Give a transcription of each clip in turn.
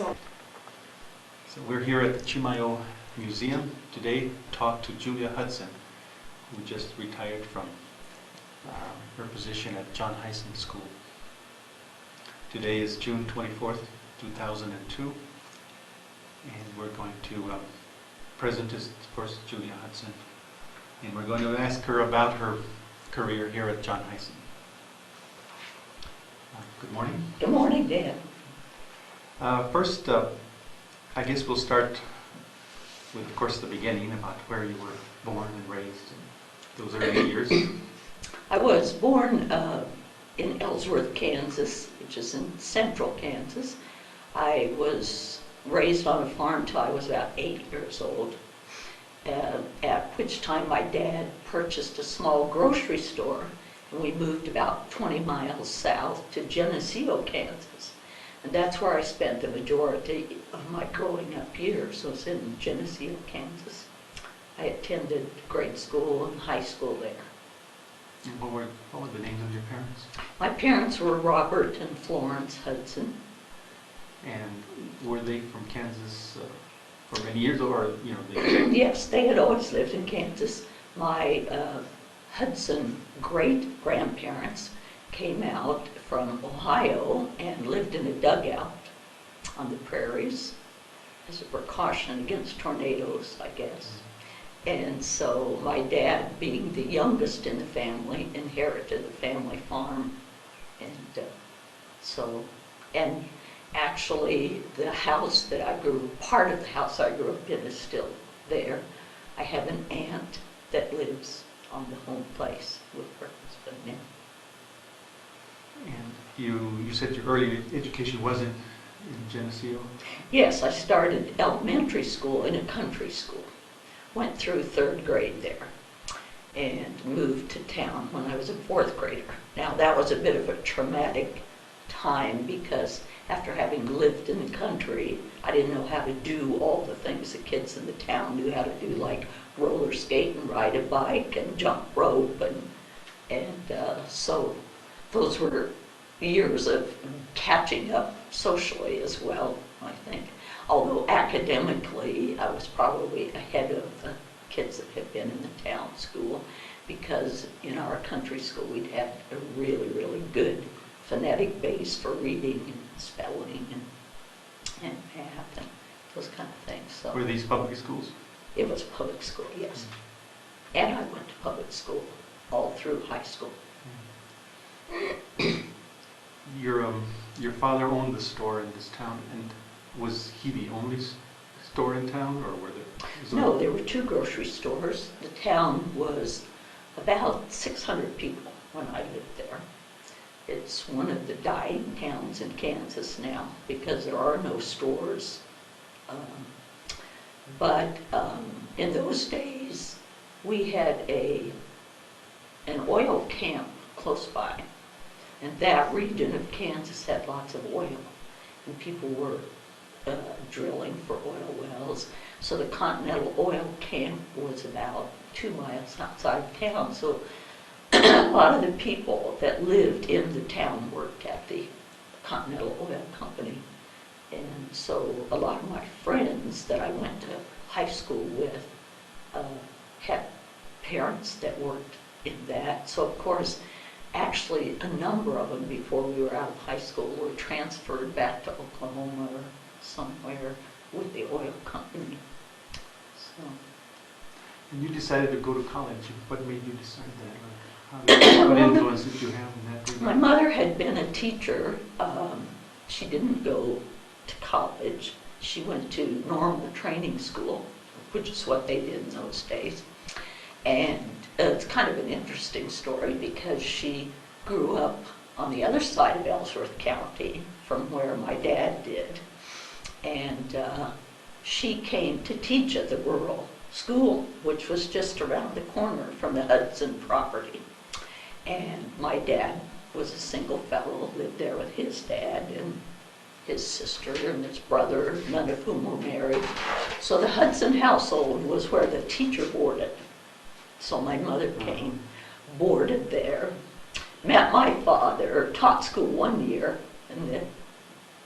So we're here at the Chimayo Museum today to talk to Julia Hudson, who just retired from her position at John Hudson School. Today is June 24th, 2002, and we're going to present is, of course, Julia Hudson, and we're going to ask her about her career here at John Hudson. Good morning. Good morning, Dan. First, I guess we'll start with, of course, the beginning about where you were born and raised in those early years. I was born in Ellsworth, Kansas, which is in central Kansas. I was raised on a farm till I was about 8 years old, at which time my dad purchased a small grocery store, and we moved about 20 miles south to Geneseo, Kansas. And that's where I spent the majority of my growing up years, was in Geneseo, Kansas. I attended grade school and high school there. And what were the names of your parents? My parents were Robert and Florence Hudson. And were they from Kansas for many years, or they... Yes, they had always lived in Kansas. My Hudson great-grandparents came out from Ohio and lived in a dugout on the prairies as a precaution against tornadoes, I guess. And so my dad, being the youngest in the family, inherited the family farm. And actually the house that I part of the house I grew up in is still there. I have an aunt that lives on the home place with her husband now. And you said your early education wasn't in Geneseo? Yes, I started elementary school in a country school. Went through 3rd grade there and moved to town when I was a 4th grader. Now that was a bit of a traumatic time because after having lived in the country, I didn't know how to do all the things the kids in the town knew how to do, like roller skate and ride a bike and jump rope, so those were years of catching up socially as well, I think. Although academically, I was probably ahead of the kids that had been in the town school, because in our country school we'd had a really, really good phonetic base for reading and spelling and math and those kind of things. So were these public schools? It was public school, yes. And I went to public school all through high school. Your father owned the store in this town, and was he the only store in town, or were there? No, there were 2 grocery stores. The town was about 600 people when I lived there. It's one of the dying towns in Kansas now because there are no stores. But in those days, we had an oil camp close by. And that region of Kansas had lots of oil. And people were drilling for oil wells. So the Continental Oil Camp was about 2 miles outside of town. So a lot of the people that lived in the town worked at the Continental Oil Company. And so a lot of my friends that I went to high school with had parents that worked in that. So of course, actually a number of them before we were out of high school were transferred back to Oklahoma or somewhere with the oil company. So. And you decided to go to college. What made you decide that? What influence did you have in that regard? My mother had been a teacher. She didn't go to college. She went to normal training school, which is what they did in those days. And it's kind of an interesting story because she grew up on the other side of Ellsworth County from where my dad did. And she came to teach at the rural school, which was just around the corner from the Hudson property. And my dad was a single fellow, lived there with his dad and his sister and his brother, none of whom were married. So the Hudson household was where the teacher boarded. So my mother came, boarded there, met my father, taught school 1 year, and then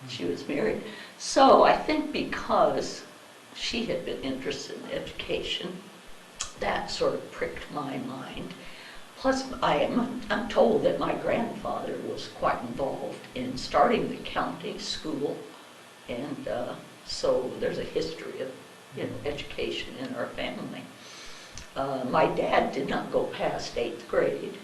she was married. So I think because she had been interested in education, that sort of pricked my mind. Plus, I'm told that my grandfather was quite involved in starting the county school, and so there's a history of education in our family. My dad did not go past 8th grade.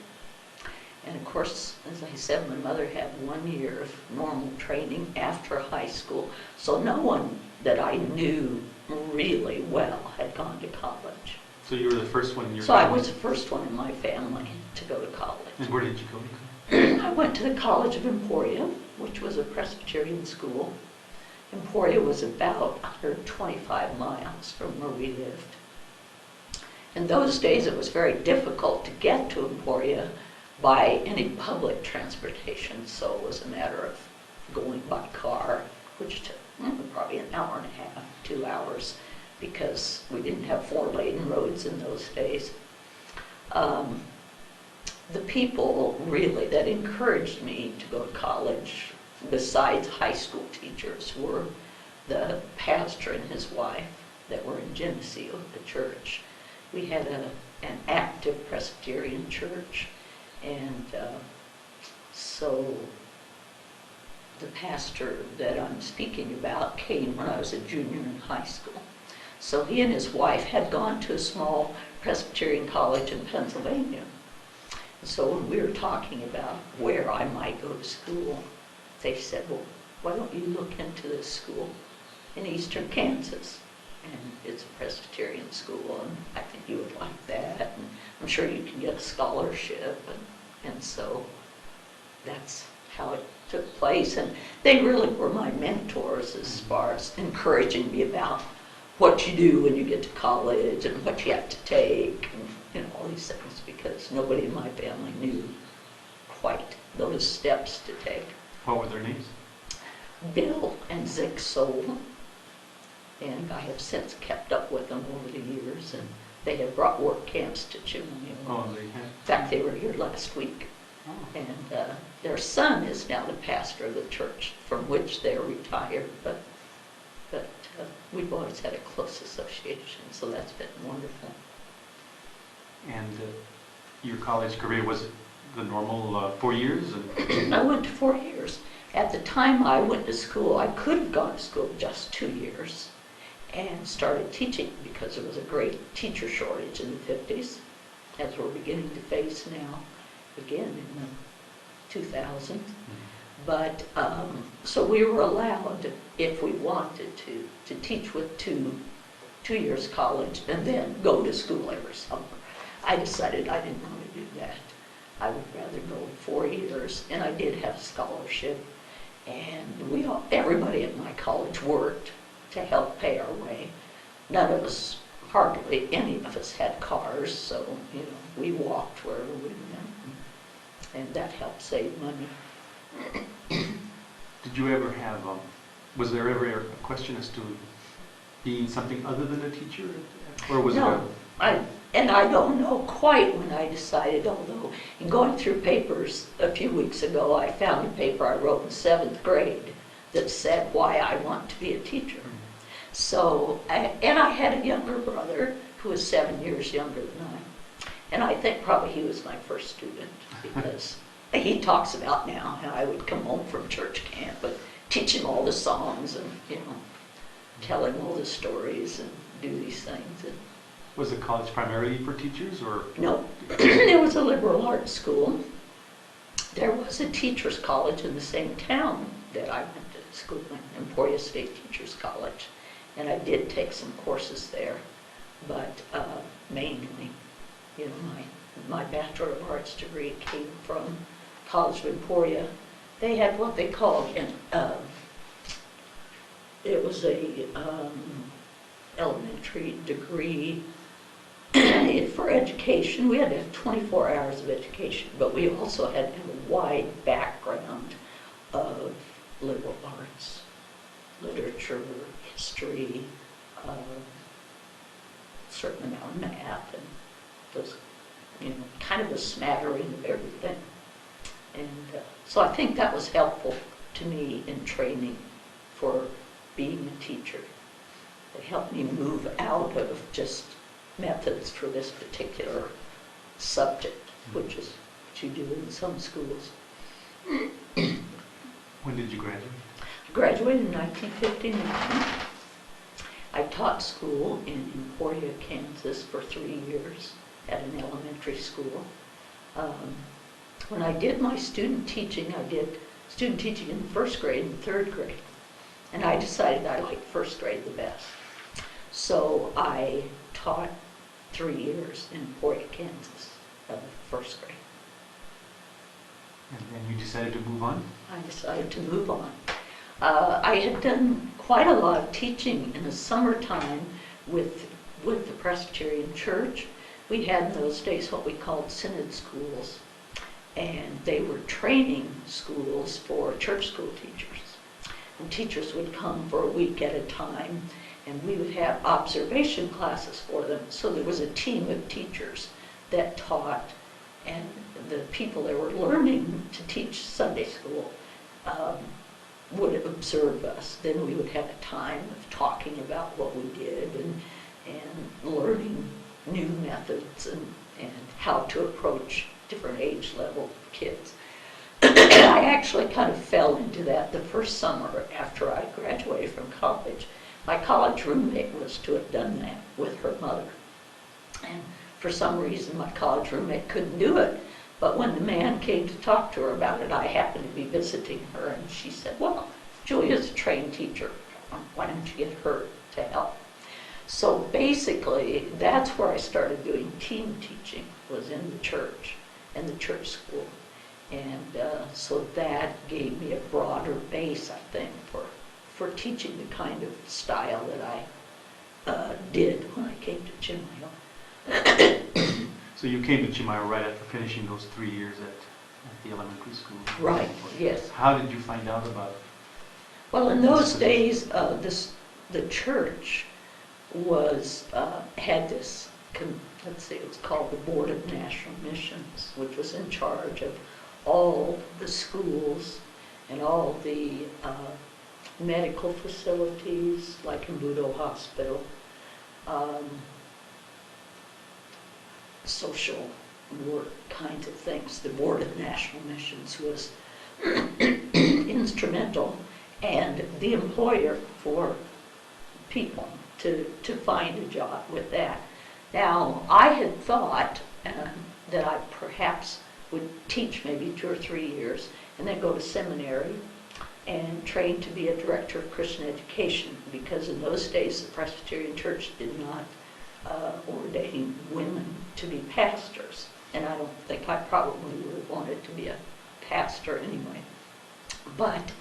And of course, as I said, my mother had 1 year of normal training after high school. So no one that I knew really well had gone to college. So you were the first one in your So family? I was the first one in my family to go to college. And where did you go to college? I went to the College of Emporia, which was a Presbyterian school. Emporia was about 125 miles from where we lived. In those days, it was very difficult to get to Emporia by any public transportation, so it was a matter of going by car, which took probably an hour and a half, 2 hours, because we didn't have 4-lane roads in those days. The people really that encouraged me to go to college, besides high school teachers, were the pastor and his wife that were in Geneseo, the church. We had an active Presbyterian church, and so the pastor that I'm speaking about came when I was a junior in high school. So he and his wife had gone to a small Presbyterian college in Pennsylvania. So when we were talking about where I might go to school, they said, well, why don't you look into this school in eastern Kansas? And it's a Presbyterian school, and I think you would like that, and I'm sure you can get a scholarship. And so that's how it took place. And they really were my mentors as far as encouraging me about what you do when you get to college and what you have to take, and all these things, because nobody in my family knew quite those steps to take. What were their names? Bill and Zick Soul, and I have since kept up with them over the years, and they have brought work camps to Chimayo. Oh, they had. In fact, they were here last week. Oh. And their son is now the pastor of the church from which they're retired, but we've always had a close association, so that's been wonderful. And your college career, was it the normal 4 years? And I went to 4 years. At the time I went to school, I could have gone to school just 2 years and started teaching, because there was a great teacher shortage in the 50s, as we're beginning to face now, again in 2000. But so we were allowed, if we wanted to teach with two years college and then go to school every summer. I decided I didn't want to do that. I would rather go 4 years, and I did have a scholarship, and everybody at my college worked to help pay our way. None of us, hardly any of us, had cars, so we walked wherever we went, and that helped save money. did you ever have, was there ever a question as to being something other than a teacher? Or was No, and I don't know quite when I decided, although in going through papers a few weeks ago, I found a paper I wrote in 7th grade that said why I want to be a teacher. So, and I had a younger brother who was 7 years younger than I, and I think probably he was my first student, because he talks about now how I would come home from church camp and teach him all the songs and, tell him all the stories and do these things. And Was the college primarily for teachers, or? no, it was a liberal arts school. There was a teacher's college in the same town that I went to school in, Emporia State Teachers College, and I did take some courses there, but mainly, my Bachelor of Arts degree came from College of Emporia. They had what they called it was a elementary degree for education. We had to have 24 hours of education, but we also had to have a wide background of liberal arts, literature, history, a certain amount of math, and those, kind of a smattering of everything. And so I think that was helpful to me in training for being a teacher. They helped me move out of just methods for this particular subject, which is what you do in some schools. When did you graduate? I graduated in 1959. I taught school in Emporia, Kansas for 3 years at an elementary school. When I did my student teaching, I did student teaching in first grade and third grade. And I decided I liked first grade the best. So I taught 3 years in Emporia, Kansas, first grade. And then you decided to move on? I decided to move on. I had done quite a lot of teaching in the summertime with the Presbyterian Church. We had in those days what we called synod schools, and they were training schools for church school teachers. And teachers would come for a week at a time, and we would have observation classes for them. So there was a team of teachers that taught, and the people that were learning to teach Sunday school would observe us. Then we would have a time of talking about what we did and learning new methods and how to approach different age level kids. I actually kind of fell into that the first summer after I graduated from college. My college roommate was to have done that with her mother. And for some reason, my college roommate couldn't do it. But when the man came to talk to her about it, I happened to be visiting her, and she said, well, Julia's a trained teacher. Why don't you get her to help? So basically, that's where I started doing team teaching, was in the church and the church school. And so that gave me a broader base, I think, for teaching the kind of style that I did when I came to Chimayo. So you came to Chimayo right after finishing those 3 years at the elementary school? Right, yes. How did you find out about it? Well, in those days, the church had this, let's see, it was called the Board of National Missions, which was in charge of all the schools and all the medical facilities, like Chimayo Hospital, social work kinds of things. The Board of National Missions was instrumental and the employer for people to find a job with that. Now, I had thought that I perhaps would teach maybe 2 or 3 years and then go to seminary and train to be a director of Christian education, because in those days the Presbyterian Church did not ordain women to be pastors, and I don't think I probably would have wanted to be a pastor anyway. But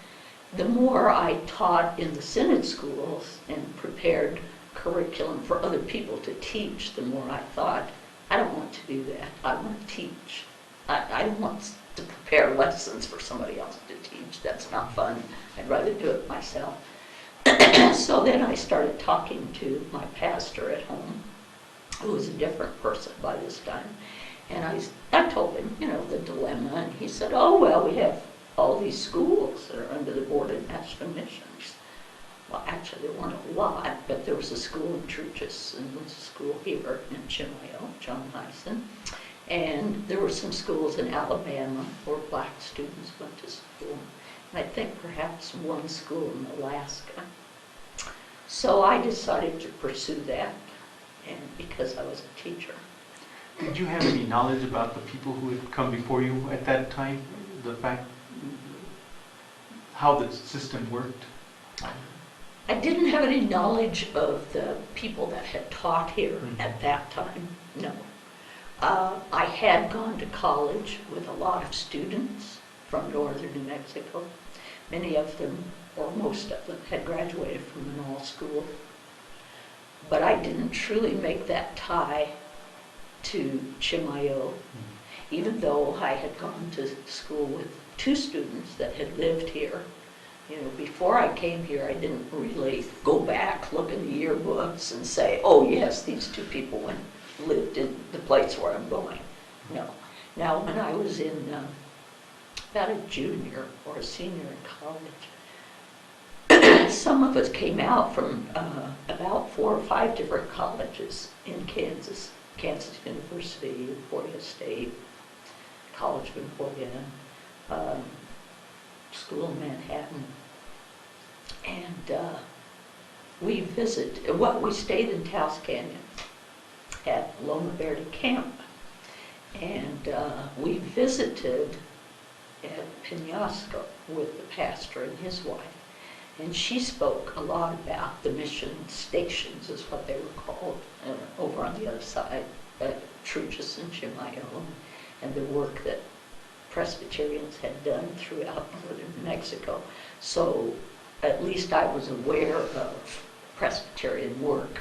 the more I taught in the synod schools and prepared curriculum for other people to teach, the more I thought, I don't want to do that. I want to teach. I don't want to prepare lessons for somebody else to teach. That's not fun. I'd rather do it myself. So then I started talking to my pastor at home, who was a different person by this time. And I told him, the dilemma, and he said, oh, well, we have all these schools that are under the Board of National Missions. Well, actually, there weren't a lot, but there was a school in Truchas, and there was a school here in Chimayo, John Hudson. And there were some schools in Alabama where black students went to school. And I think perhaps one school in Alaska. So I decided to pursue that, and because I was a teacher. Did you have any knowledge about the people who had come before you at that time? The fact, how the system worked? I didn't have any knowledge of the people that had taught here at that time, no. I had gone to college with a lot of students from northern New Mexico. Many of them, or most of them, had graduated from Menaul school. But I didn't truly make that tie to Chimayo, even though I had gone to school with 2 students that had lived here. Before I came here, I didn't really go back, look in the yearbooks and say, oh yes, these 2 people lived in the place where I'm going. No. Now, when I was in about a junior or a senior in college, some of us came out from about 4 or 5 different colleges in Kansas. Kansas University, Emporia State, College of Emporia, School in Manhattan. And we stayed in Taos Canyon at Loma Verde Camp. And we visited at Penasco with the pastor and his wife. And she spoke a lot about the mission stations, is what they were called, over on the other side, Truchas and Chimayo, and the work that Presbyterians had done throughout northern New Mexico. So at least I was aware of Presbyterian work.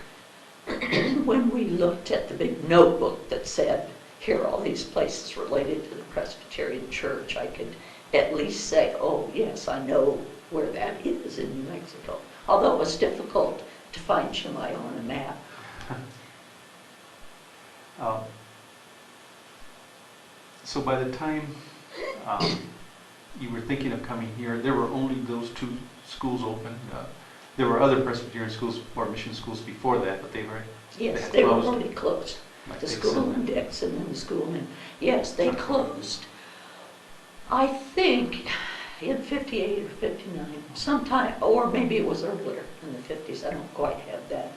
When we looked at the big notebook that said, here are all these places related to the Presbyterian Church, I could at least say, oh yes, I know where that is in New Mexico. Although it was difficult to find Chimayo on a map. So by the time you were thinking of coming here, there were only those 2 schools open. There were other Presbyterian schools or mission schools before that, but they were Yes, they were closed. already closed. Like The they school said. in Dixon and the school in, yes, they closed. I think in 58 or 59, sometime, or maybe it was earlier in the 50s. I don't quite have that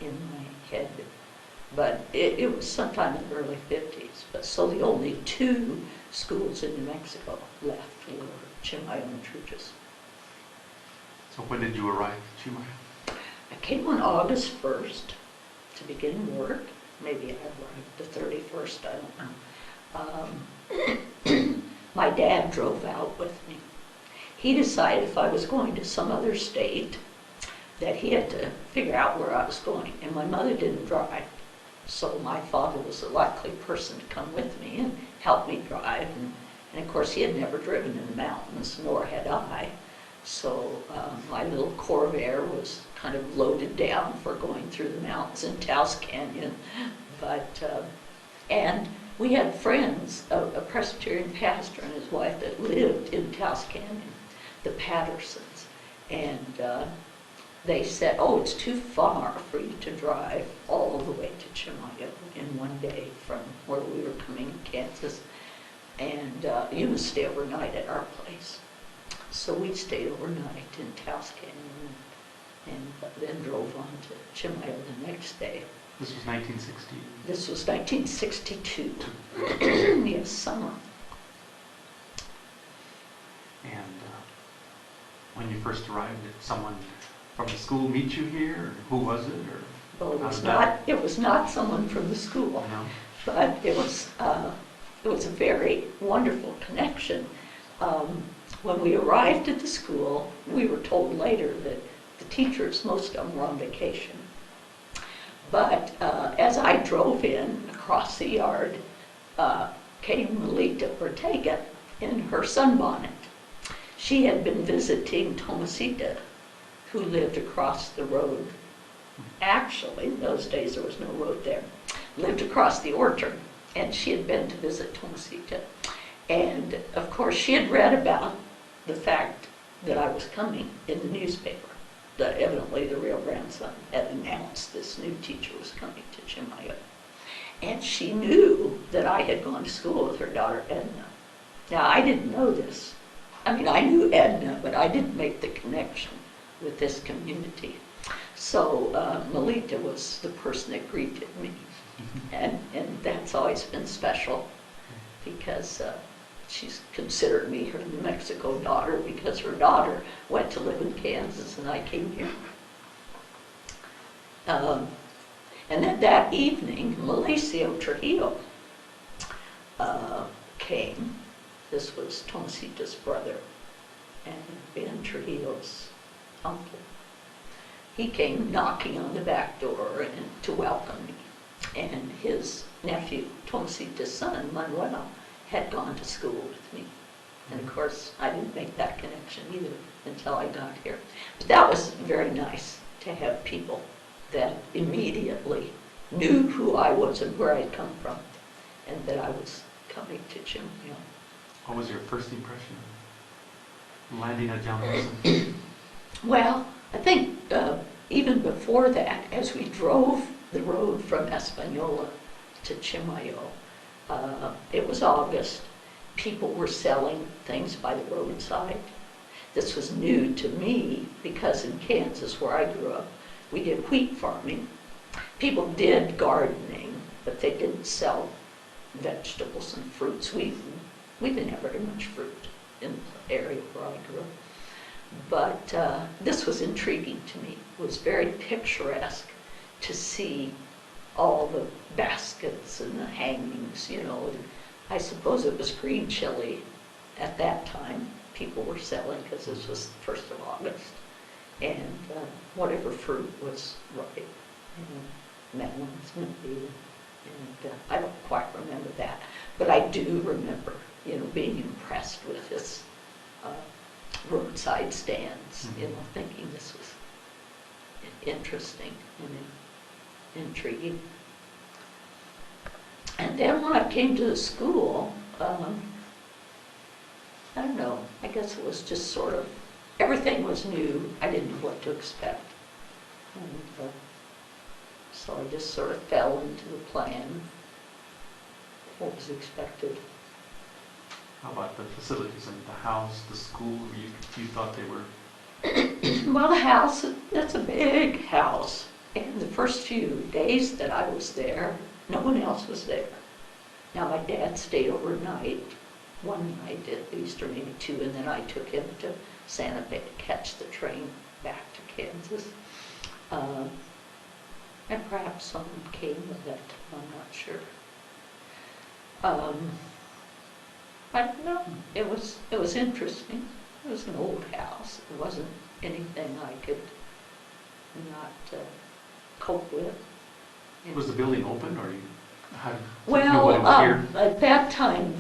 in my head. But it was sometime in the early 50s. But so the only 2 schools in New Mexico left were Chimayo and Truchas. So when did you arrive at Chimayo? I came on August 1st to begin work. Maybe I arrived the 31st, I don't know. My dad drove out with me. He decided if I was going to some other state that he had to figure out where I was going. And my mother didn't drive, so my father was the likely person to come with me and help me drive. And of course he had never driven in the mountains, nor had I. So my little Corvair was kind of loaded down for going through the mountains in Taos Canyon. And we had friends, a Presbyterian pastor and his wife that lived in Taos Canyon, the Pattersons. And they said, oh, it's too far for you to drive all the way to Chimayo in one day from where we were coming in Kansas. And you must stay overnight at our place. So we stayed overnight in Taos Canyon and then drove on to Chimayo the next day. This was 1960. This was 1962. Yes, summer. And when you first arrived, did someone from the school meet you here? Or who was it? Or Well, how did that- it was not someone from the school, No? but it was a very wonderful connection. When we arrived at the school, we were told later that the teachers, most of them were on vacation. But as I drove in across the yard, came Melita Ortega in her sunbonnet. She had been visiting Tomasita, who lived across the road. Actually, in those days there was no road there. Lived across the orchard, and she had been to visit Tomasita. And of course, she had read about the fact that I was coming in the newspaper. That evidently the real grandson had announced this new teacher was coming to Chimayo. And she knew that I had gone to school with her daughter Edna. Now, I didn't know this. I mean, I knew Edna, but I didn't make the connection with this community. So Melita was the person that greeted me. And that's always been special because she's considered me her New Mexico daughter because her daughter went to live in Kansas and I came here. And then that evening, Mauricio Trujillo came. This was Tomasita's brother and Ben Trujillo's uncle. He came knocking on the back door and to welcome me. And his nephew, Tomasita's son, Manuel, had gone to school with me. And of course, I didn't make that connection either until I got here. But that was very nice to have people that immediately knew who I was and where I'd come from, and that I was coming to Chimayo. What was your first impression of landing at John Hudson? Well, I think even before that, as we drove the road from Espanola to Chimayo, it was August. People were selling things by the roadside. This was new to me because in Kansas, where I grew up, we did wheat farming. People did gardening, but they didn't sell vegetables and fruits. We didn't have very much fruit in the area where I grew up. But this was intriguing to me. It was very picturesque to see all the baskets and the hangings, you know. And I suppose it was green chili at that time people were selling because this was the 1st of August. And whatever fruit was ripe, you know, melons maybe. And I don't quite remember that. But I do remember, you know, being impressed with this roadside stands, you know, thinking this was interesting and intriguing. And then when I came to the school, I don't know, I guess it was just sort of, everything was new. I didn't know what to expect. And so I just sort of fell into the plan, what was expected. How about the facilities and the house, the school? You thought they were? Well, the house, that's a big house. And the first few days that I was there, no one else was there. Now, my dad stayed overnight, one night at least, or maybe 2, and then I took him to Santa Fe to catch the train back to Kansas. And perhaps someone came with it, I'm not sure. I don't know. It was interesting. It was an old house. It wasn't anything I could not cope with. Was the building open, or how did you Well, know what it was here? at that time,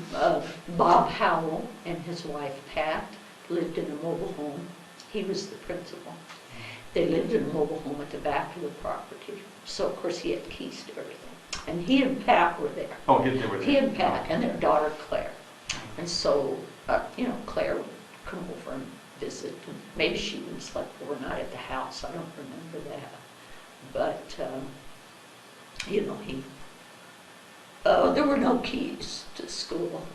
Bob Howell and his wife Pat lived in a mobile home. He was the principal. They lived in a mobile home at the back of the property. So, of course, he had keys to everything. And he and Pat were there. Oh, they were there. He and Pat and their daughter Claire. And so, you know, Claire would come over and visit. And maybe she even slept overnight at the house. I don't remember that. But, you know, there were no keys to school.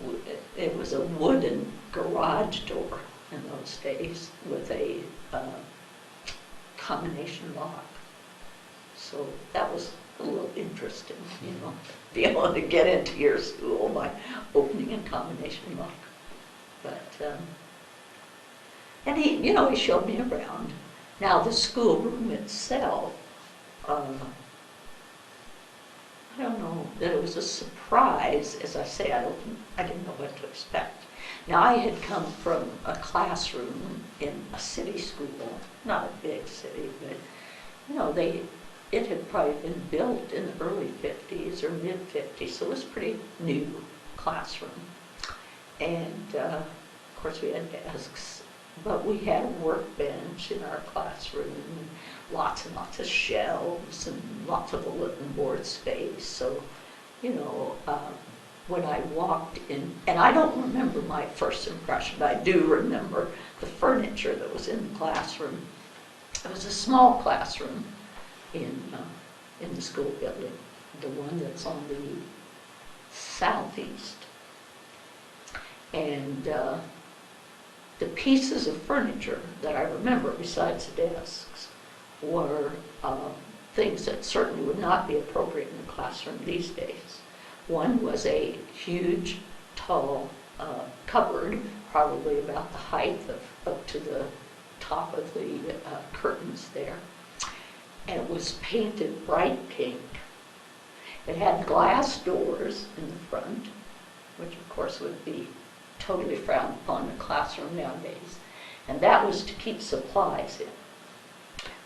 It was a wooden garage door in those days with a combination lock. So that was a little interesting, you know, be able to get into your school by opening a combination lock. But, and he showed me around. Now the schoolroom itself, I don't know that it was a surprise. As I say, I didn't know what to expect. Now I had come from a classroom in a city school, not a big city, but you know, it had probably been built in the early 50s or mid 50s, so it was a pretty new classroom. And of course we had desks, but we had a workbench in our classroom, lots and lots of shelves and lots of bulletin board space. So, you know, when I walked in, and I don't remember my first impression, but I do remember the furniture that was in the classroom. It was a small classroom in the school building, the one that's on the southeast. And the pieces of furniture that I remember besides the desks were things that certainly would not be appropriate in the classroom these days. One was a huge, tall cupboard, probably about the height of up to the top of the curtains there. And it was painted bright pink. It had glass doors in the front, which of course would be totally frowned upon in a classroom nowadays. And that was to keep supplies in.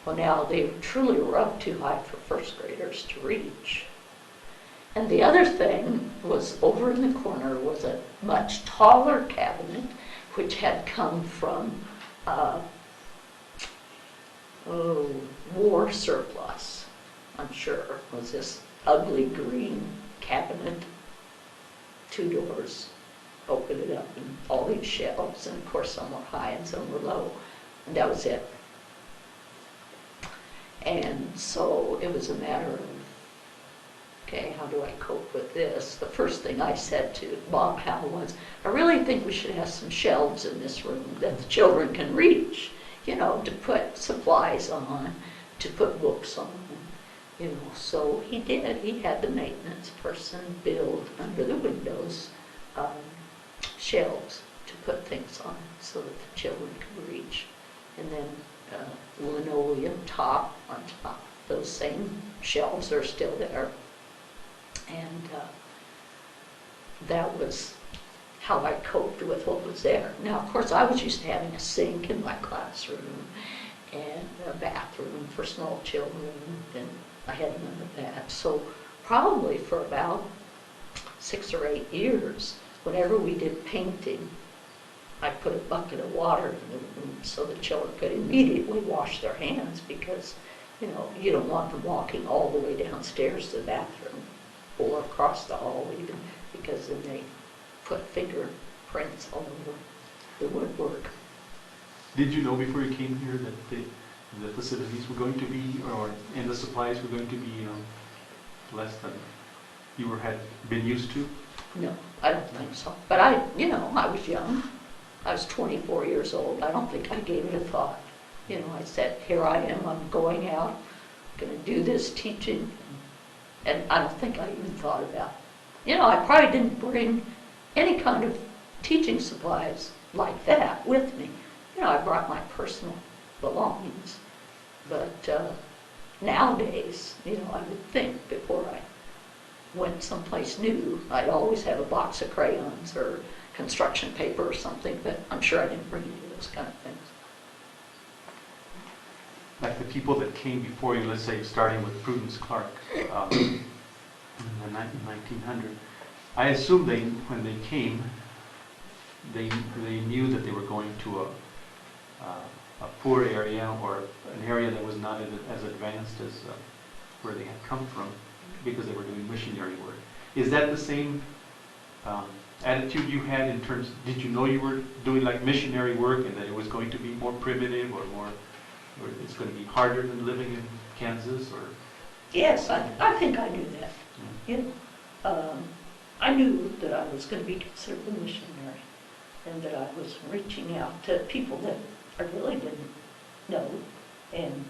Well, now they truly were up too high for first graders to reach. And the other thing was over in the corner was a much taller cabinet, which had come from war surplus, I'm sure, was this ugly green cabinet, 2 doors, open it up, and all these shelves, and of course some were high and some were low, and that was it. And so it was a matter of, okay, how do I cope with this? The first thing I said to Bob Howe was, I really think we should have some shelves in this room that the children can reach, you know, to put supplies on, to put books on, you know. So he did. He had the maintenance person build under the windows shelves to put things on so that the children could reach. And then linoleum top on top. Those same shelves are still there. And that was how I coped with what was there. Now, of course, I was used to having a sink in my classroom and a bathroom for small children, and I had none of that. So probably for about 6 or 8 years, whenever we did painting, I put a bucket of water in the room so the children could immediately wash their hands, because, you know, you don't want them walking all the way downstairs to the bathroom or across the hall even, because then they put fingerprints all over the woodwork. Did you know before you came here that the facilities were going to be, and the supplies were going to be less than you had been used to? No, I don't think so. But I was young. I was 24 years old. I don't think I gave it a thought. You know, I said, here I am, I'm going out, going to do this teaching. And I don't think I even thought about it. You know, I probably didn't bring any kind of teaching supplies like that with me. You know, I brought my personal belongings. But nowadays, you know, I would think before I went someplace new, I'd always have a box of crayons or construction paper or something, but I'm sure I didn't bring any of those kind of things. Like the people that came before you, let's say starting with Prudence Clark in the 1900, I assume when they came, they knew that they were going to a poor area, or an area that was not as advanced as where they had come from, because they were doing missionary work. Is that the same attitude you had in terms, did you know you were doing like missionary work and that it was going to be more primitive or it's going to be harder than living in Kansas? Or yes, I think I knew that. Yeah. You know, I knew that I was going to be considered a missionary, and that I was reaching out to people that I really didn't know and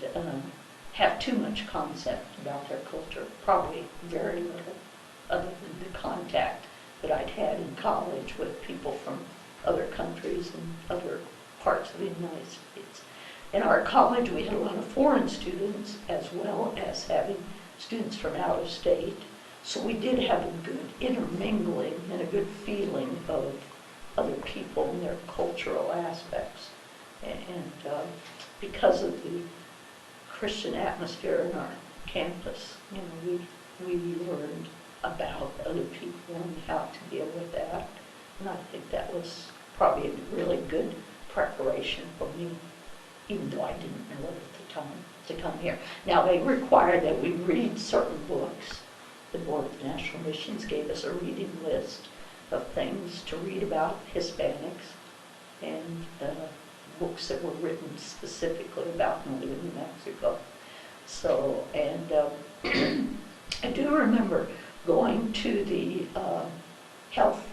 have too much concept about their culture, probably very little, other than the contact that I'd had in college with people from other countries and other parts of the United States. In our college, we had a lot of foreign students, as well as having students from out of state. So we did have a good intermingling and a good feeling of other people and their cultural aspects. And because of the Christian atmosphere in our campus, you know, we learned about other people and how to deal with that. And I think that was probably a really good preparation for me, even though I didn't know it at the time, to come here. Now, they required that we read certain books. The Board of National Missions gave us a reading list of things to read about Hispanics, and books that were written specifically about New Mexico. So, and I do remember going to the health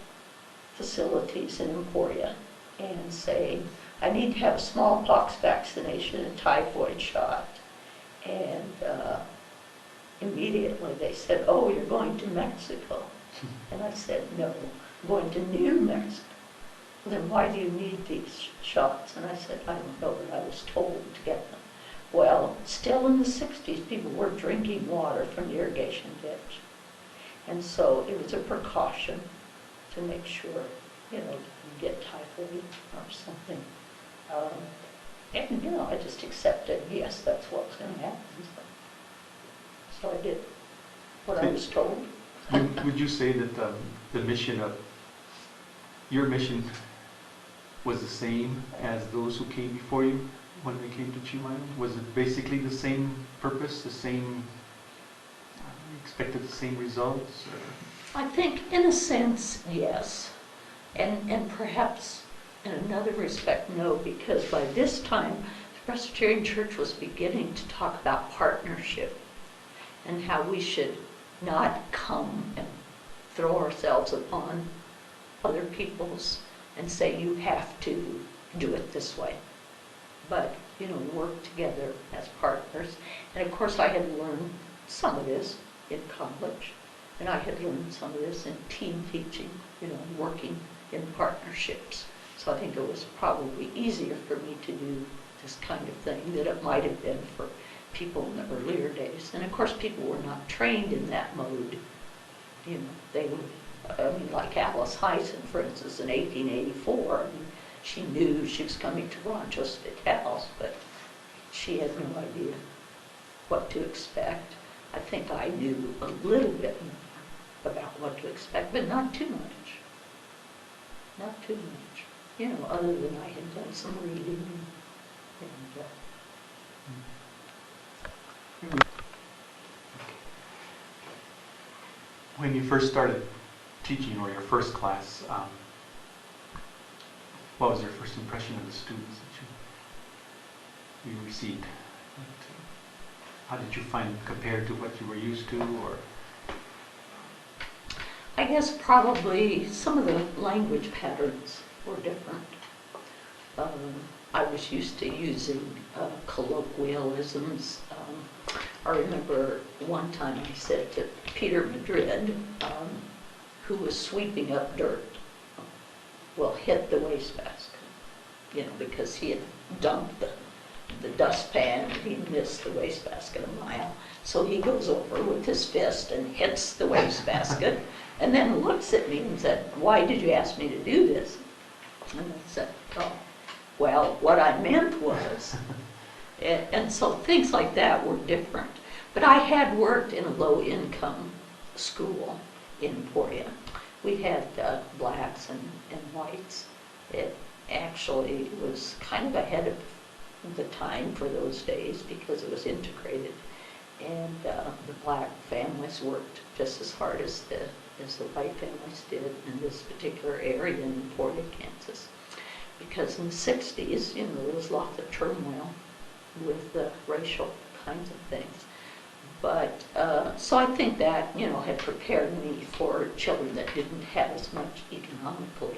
facilities in Emporia and saying, I need to have a smallpox vaccination and a typhoid shot. And immediately they said, oh, you're going to Mexico. And I said, no, I'm going to New Mexico. Well, then why do you need these shots? And I said, I don't know, but I was told to get them. Well, still in the 60s, people were drinking water from the irrigation ditch. And so it was a precaution to make sure, you know, you get typhoid or something. And, you know, I just accepted, yes, that's what's going to happen. So I did what I was told. Would you say that the mission of your mission was the same as those who came before you when they came to Chimayo? Was it basically the same purpose, the same, expected the same results? Or? I think, in a sense, yes. And perhaps in another respect, no, because by this time, Presbyterian Church was beginning to talk about partnership and how we should not come and throw ourselves upon other people's and say you have to do it this way. But, work together as partners. And of course I had learned some of this in college, and I had learned some of this in team teaching, working in partnerships. So I think it was probably easier for me to do this kind of thing than it might have been for people in the earlier days. And of course people were not trained in that mode. They were, like Alice Hudson, for instance, in 1884, she knew she was coming to Rancho Steakhouse, but she had no idea what to expect. I think I knew a little bit more about what to expect, but not too much. Not too much. Other than I had done some reading and When you first started teaching, or your first class, what was your first impression of the students that you received? How did you find compared to what you were used to, or? I guess probably some of the language patterns were different. I was used to using colloquialisms. I remember one time I said to Peter Madrid, who was sweeping up dirt, hit the wastebasket, because he had dumped the dustpan and he missed the wastebasket a mile. So he goes over with his fist and hits the wastebasket and then looks at me and said, "Why did you ask me to do this?" And I said, "Oh, well, what I meant was," and so things like that were different. But I had worked in a low-income school in Emporia. We had blacks and whites. It actually was kind of ahead of the time for those days because it was integrated. And the black families worked just as hard as the white families did in this particular area in Emporia, Kansas. Because in the 60s, there was lots of turmoil with racial kinds of things. But, so I think that, had prepared me for children that didn't have as much economically.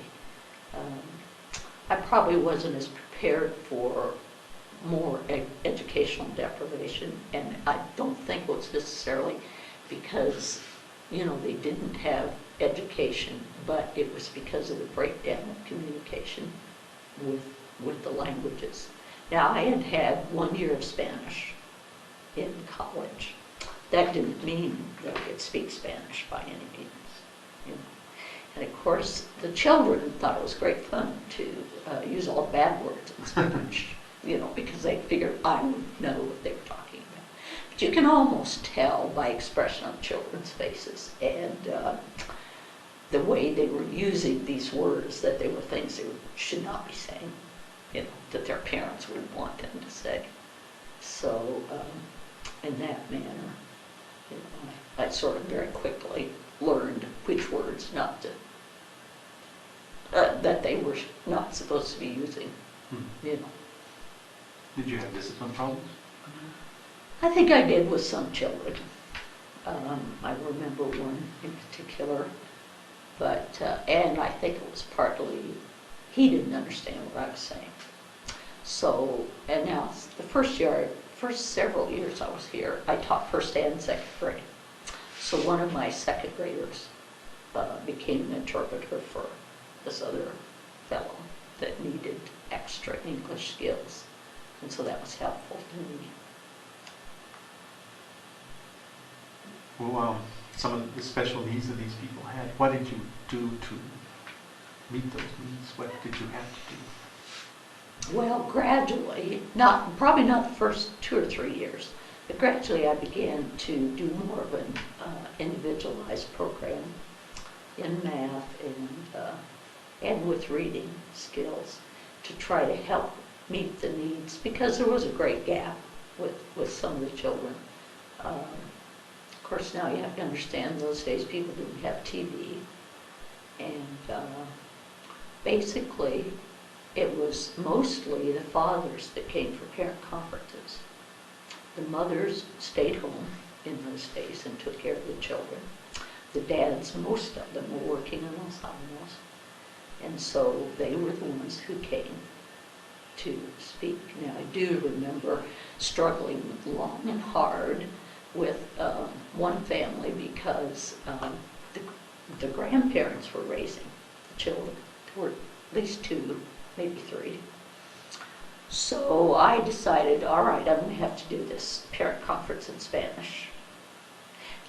I probably wasn't as prepared for more educational deprivation, and I don't think it was necessarily because, they didn't have education, but it was because of the breakdown of communication with the languages. Now, I had had 1 year of Spanish in college. That didn't mean that I could speak Spanish by any means. And of course, the children thought it was great fun to use all the bad words in Spanish, because they figured I would know what they were talking about. But you can almost tell by expression on children's faces and the way they were using these words that they were things they should not be saying, that their parents wouldn't want them to say. So, in that manner, I sort of very quickly learned which words not to, that they were not supposed to be using, Did you have discipline problems? I think I did with some children. I remember one in particular, but, and I think it was partly, he didn't understand what I was saying. So, and now, the first several years I was here, I taught first and second grade. So one of my second graders became an interpreter for this other fellow that needed extra English skills. And so that was helpful to me. Well, some of the special needs that these people had, what did you do to meet those needs? What did you have to do? Well, gradually, probably not the first 2 or 3 years, but gradually I began to do more of an individualized program in math and with reading skills to try to help meet the needs, because there was a great gap with some of the children. Of course, now you have to understand, those days people didn't have TV, and basically it was mostly the fathers that came for parent conferences. The mothers stayed home in those days and took care of the children. The dads, most of them were working in Los Alamos, and so they were the ones who came to speak. Now, I do remember struggling long and hard with one family because the grandparents were raising the children. There were at least 2, maybe 3. So I decided, all right, I'm going to have to do this parent conference in Spanish.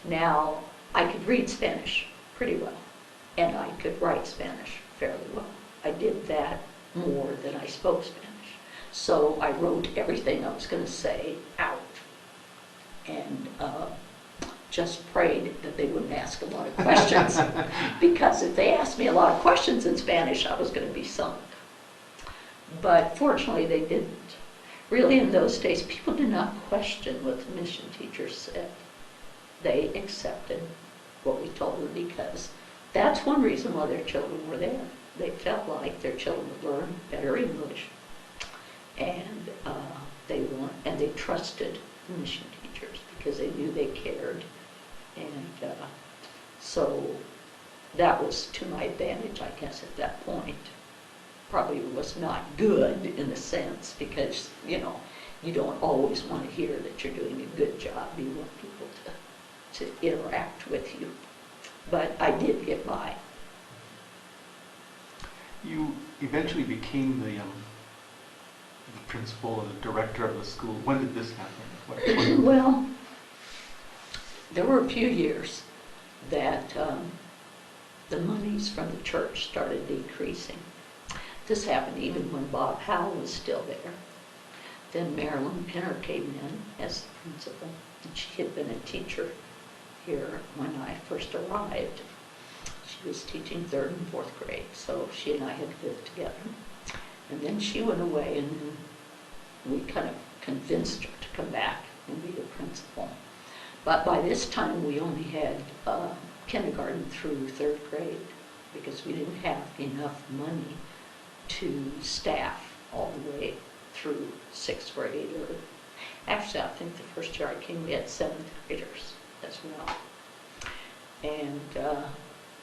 Now, I could read Spanish pretty well, and I could write Spanish fairly well. I did that more than I spoke Spanish. So I wrote everything I was going to say out, and just prayed that they wouldn't ask a lot of questions, because if they asked me a lot of questions in Spanish, I was going to be sunk. But fortunately, they didn't. Really, in those days, people did not question what the mission teachers said. They accepted what we told them, because that's one reason why their children were there. They felt like their children would learn better English, and they trusted the mission teachers because they knew they cared, and so that was to my advantage, I guess, at that point. Probably was not good in a sense, because you don't always want to hear that you're doing a good job. You want people to interact with you, but I did get by. You eventually became the principal or the director of the school. When did this happen? Well, there were a few years that the monies from the church started decreasing. This happened even when Bob Howe was still there. Then Marilyn Pinner came in as the principal, and she had been a teacher here when I first arrived. She was teaching 3rd and 4th grade, so she and I had lived together. And then she went away, and then we kind of convinced her to come back and be the principal. But by this time, we only had kindergarten through 3rd grade, because we didn't have enough money to staff all the way through 6th grade. Or actually, I think the first year I came, we had 7th graders as well. And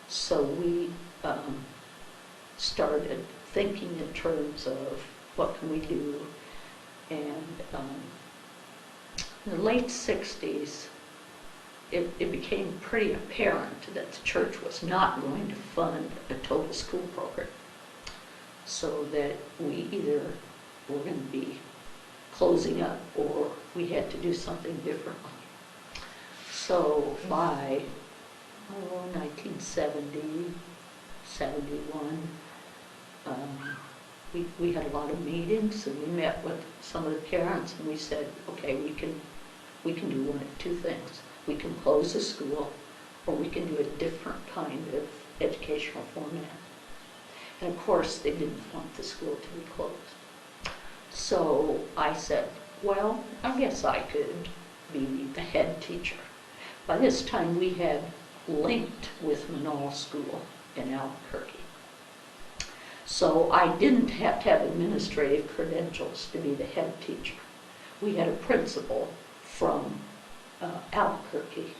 so we started thinking in terms of what can we do. And in the late 60s, it became pretty apparent that the church was not going to fund a total school program, so that we either were going to be closing up or we had to do something differently. So by 1970, 71, we had a lot of meetings, and we met with some of the parents, and we said, okay, we can do one of 2 things. We can close the school, or we can do a different kind of educational format. And of course, they didn't want the school to be closed. So I said, well, I guess I could be the head teacher. By this time, we had linked with Menaul School in Albuquerque. So I didn't have to have administrative credentials to be the head teacher. We had a principal from Albuquerque,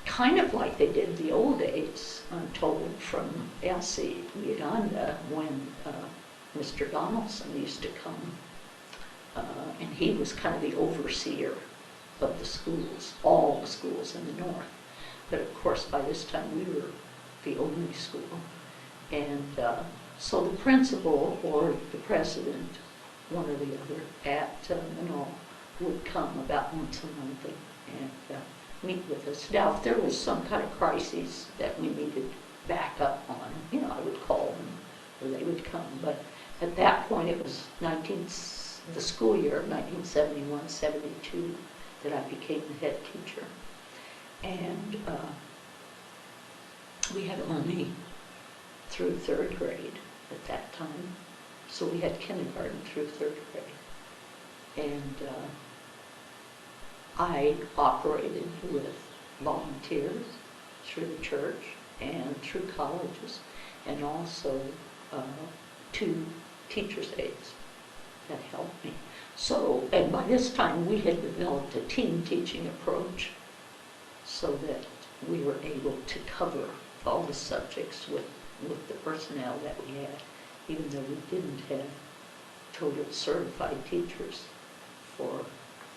kind of like they did the old days, I'm told, from Elsie Miranda, when Mr. Donaldson used to come. And he was kind of the overseer of the schools, all the schools in the north. But of course, by this time, we were the only school. And so the principal or the president, one or the other, at Menaul would come about once a month and meet with us. Now, if there was some kind of crisis that we needed backup on, I would call them, or they would come. But at that point, it was the school year of 1971-72 that I became the head teacher. And we had only through 3rd grade at that time. So we had kindergarten through 3rd grade. And I operated with volunteers through the church and through colleges, and also 2 teacher's aides that helped me. So, and by this time, we had developed a team teaching approach so that we were able to cover all the subjects with the personnel that we had, even though we didn't have total certified teachers for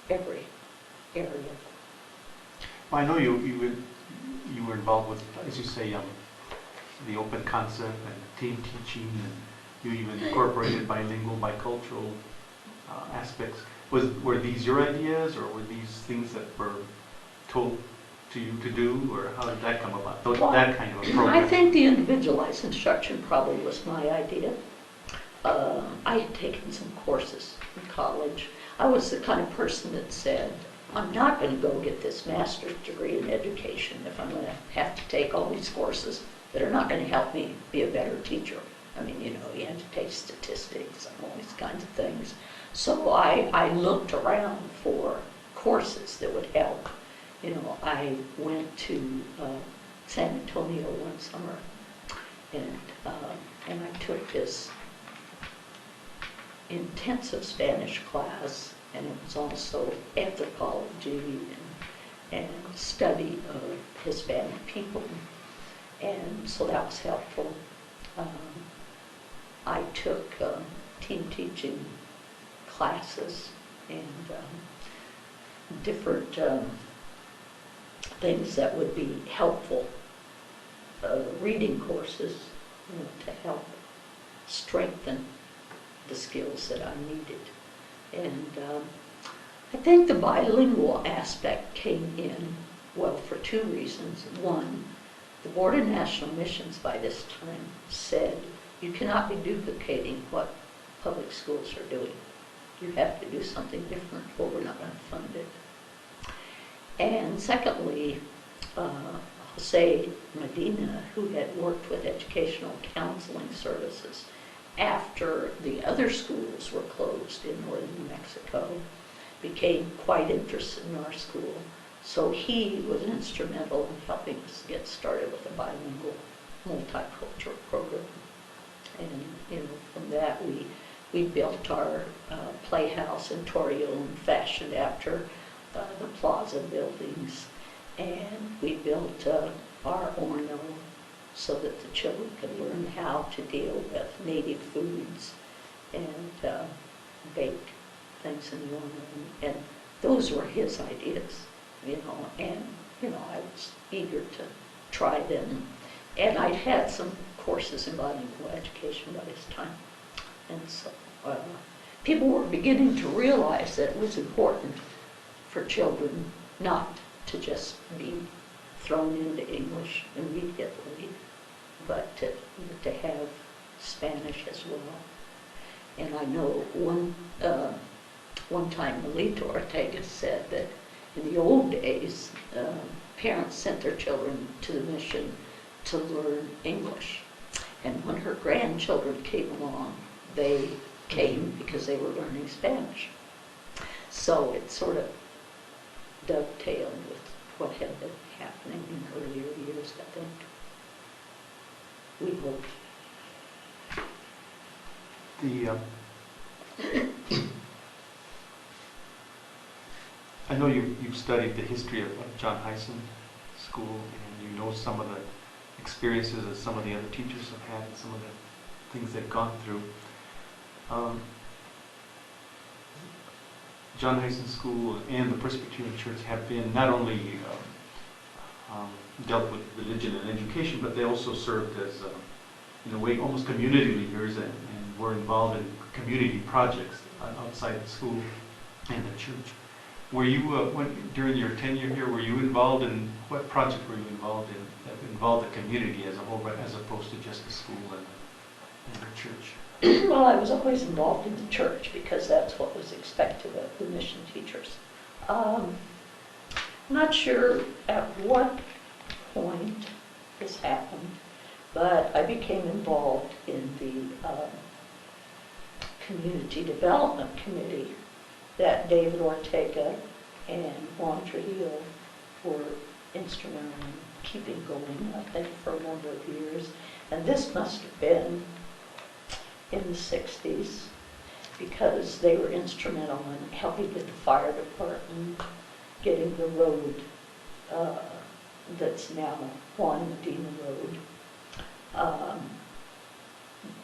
every area. Well, I know you were involved with, as you say, the open concept and team teaching, and you even incorporated bilingual, bicultural aspects. Were these your ideas, or were these things that were told to you to do, or how did that come about? That kind of a program. I think the individualized instruction probably was my idea. I had taken some courses in college. I was the kind of person that said, I'm not going to go get this master's degree in education if I'm going to have to take all these courses that are not going to help me be a better teacher. I mean, you had to take statistics and all these kinds of things. So I looked around for courses that would help. I went to San Antonio one summer, and I took this intensive Spanish class, and it was also anthropology and study of Hispanic people, and so that was helpful. I took team teaching classes and different things that would be helpful, reading courses, to help strengthen the skills that I needed. And I think the bilingual aspect came in, well, for two reasons. One, the Board of National Missions by this time said, you cannot be duplicating what public schools are doing. You have to do something different or we're not going to fund it. And secondly, Jose Medina, who had worked with educational counseling services after the other schools were closed in northern New Mexico, became quite interested in our school. So he was instrumental in helping us get started with a bilingual, multicultural program. And from that we built our playhouse in Torreon, fashioned after the plaza buildings, and we built our Orno so that the children could learn how to deal with native foods and bake things in the Orno. And those were his ideas, and I was eager to try them. And I'd had some courses in bilingual education by this time. And so people were beginning to realize that it was important for children not to just be thrown into English immediately, but to have Spanish as well. And I know one time Melito Ortega said that in the old days, parents sent their children to the mission to learn English. And when her grandchildren came along, they came because they were learning Spanish. So it sort of dovetailed with what had been happening in earlier years, I think. We hope. I know you've studied the history of John Hudson School, and you know some of the experiences that some of the other teachers have had and some of the things they've gone through. John Hudson School and the Presbyterian Church have been not only dealt with religion and education, but they also served as, in a way, almost community leaders and were involved in community projects outside the school and the church. Were you, during your tenure here, were you involved in, what project were you involved in that involved the community as a whole, as opposed to just the school and the church? Well, I was always involved in the church because that's what was expected of the mission teachers. I'm not sure at what point this happened, but I became involved in the Community Development Committee that David Ortega and Juan Trujillo were instrumental in keeping going, I think, for a number of years. And this must have been in the 60s because they were instrumental in helping with the fire department, getting the road that's now Juan Medina Road.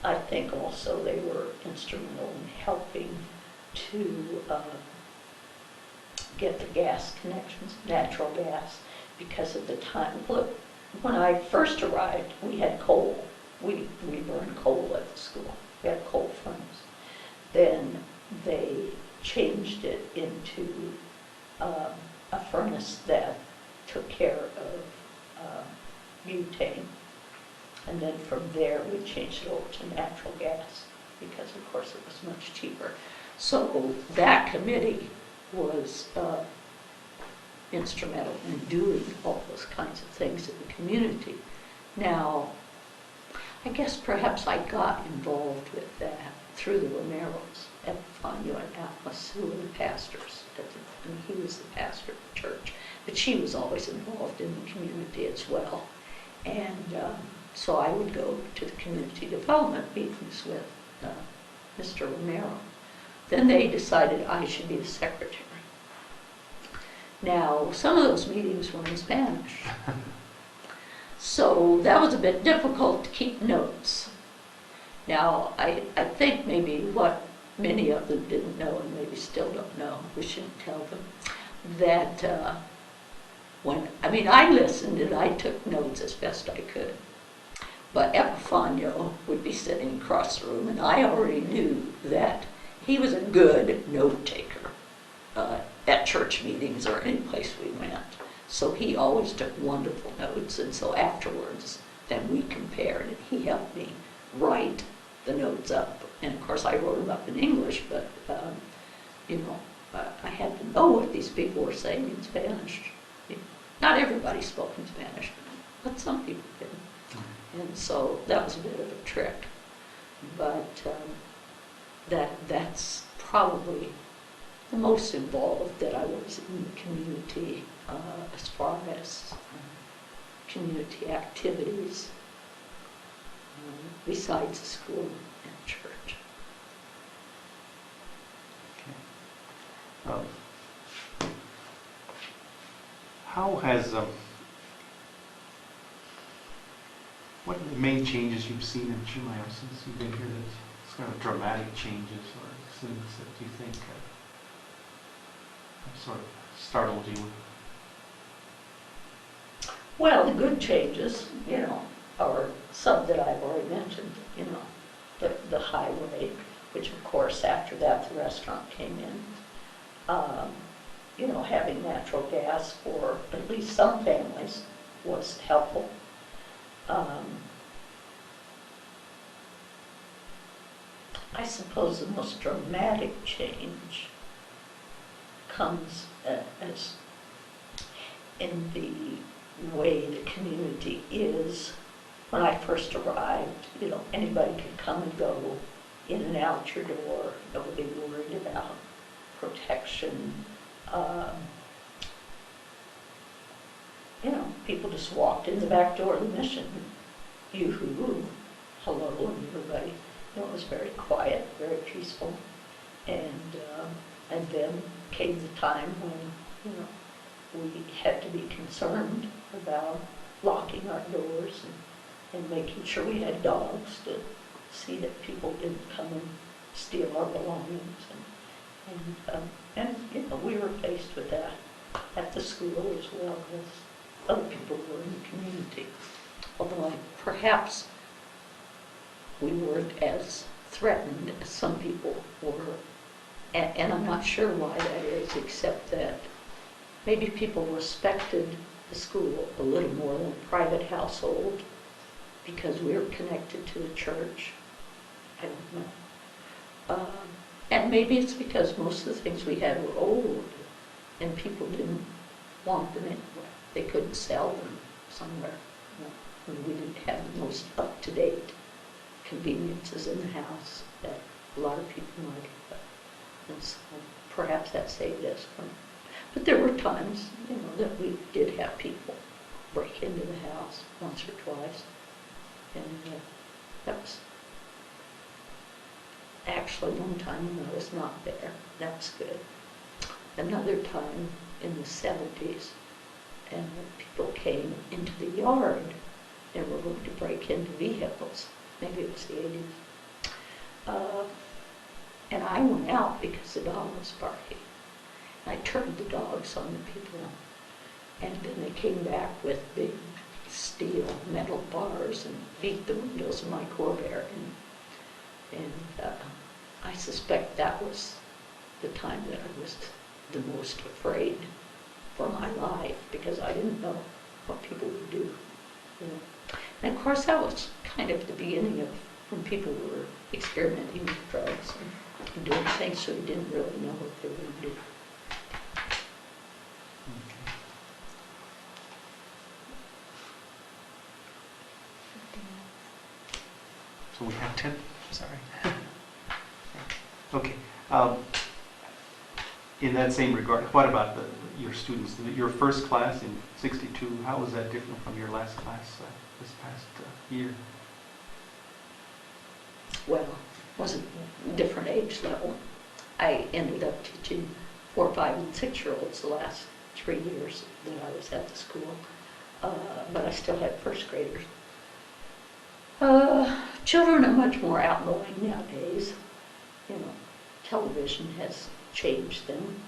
I think also they were instrumental in helping to get the gas connections, natural gas, because at the time, look, when I first arrived, we had coal. We burned coal at the school. We had coal furnace. Then they changed it into a furnace that took care of butane. And then from there, we changed it over to natural gas because, of course, it was much cheaper. So that committee was instrumental in doing all those kinds of things in the community. Now, I guess perhaps I got involved with that through the Romeros, Epifanio and Atlas, who were the pastors. He was the pastor of the church, but she was always involved in the community as well. And so I would go to the community development meetings with Mr. Romero. Then they decided I should be the secretary. Now, some of those meetings were in Spanish. So that was a bit difficult to keep notes. Now, I think maybe what many of them didn't know, and maybe still don't know, we shouldn't tell them, that I listened and I took notes as best I could. But Epifanio would be sitting across the room, and I already knew that he was a good note taker at church meetings or any place we went. So he always took wonderful notes, and so afterwards, then we compared, and he helped me write the notes up. And of course, I wrote them up in English, but I had to know what these people were saying in Spanish. Not everybody spoke in Spanish, but some people did. And so that was a bit of a trick. But that's probably the most involved that I was in the community as far as community activities besides the school and church. Okay. How has what are the main changes you've seen in Chimayo since you've been here? That's kind of dramatic changes or things that you think have sort of startled you? Well, the good changes, are some that I've already mentioned, the highway, which of course after that the restaurant came in. Having natural gas for at least some families was helpful. I suppose the most dramatic change comes as in the way the community is. When I first arrived, anybody could come and go in and out your door. Nobody worried about protection. People just walked in the back door of the mission. Yoo-hoo, hello, and everybody. It was very quiet, very peaceful. And then came the time when, we had to be concerned about locking our doors and making sure we had dogs to see that people didn't come and steal our belongings. And we were faced with that at the school as well as other people who were in the community. Although perhaps we weren't as threatened as some people were. And I'm not sure why that is, except that maybe people respected the school a little more than a private household because we were connected to the church. I don't know. And maybe it's because most of the things we had were old and people didn't want them anyway. They couldn't sell them somewhere. We didn't have the most up-to-date conveniences in the house that a lot of people might have. And so perhaps that saved us from. But there were times, that we did have people break into the house once or twice. And that was actually one time when I was not there. That was good. Another time in the 70s, and people came into the yard and were going to break into vehicles. Maybe it was the 80s. And I went out because the dog was barking. I turned the dogs on the people, and then they came back with big steel metal bars and beat the windows of my Corvair. And I suspect that was the time that I was the most afraid for my life, because I didn't know what people would do. You know. And of course, that was kind of the beginning of when people were experimenting with drugs and doing things, so you didn't really know what they were going to do. So we have 10, sorry. Okay. In that same regard, what about your students? Your first class in 62, how was that different from your last class this past year? Well, it was a different age level. I ended up teaching 4, 5, and 6-year-olds the last 3 years that I was at the school, but I still had first graders. Children are much more outgoing nowadays. You know, television has changed them.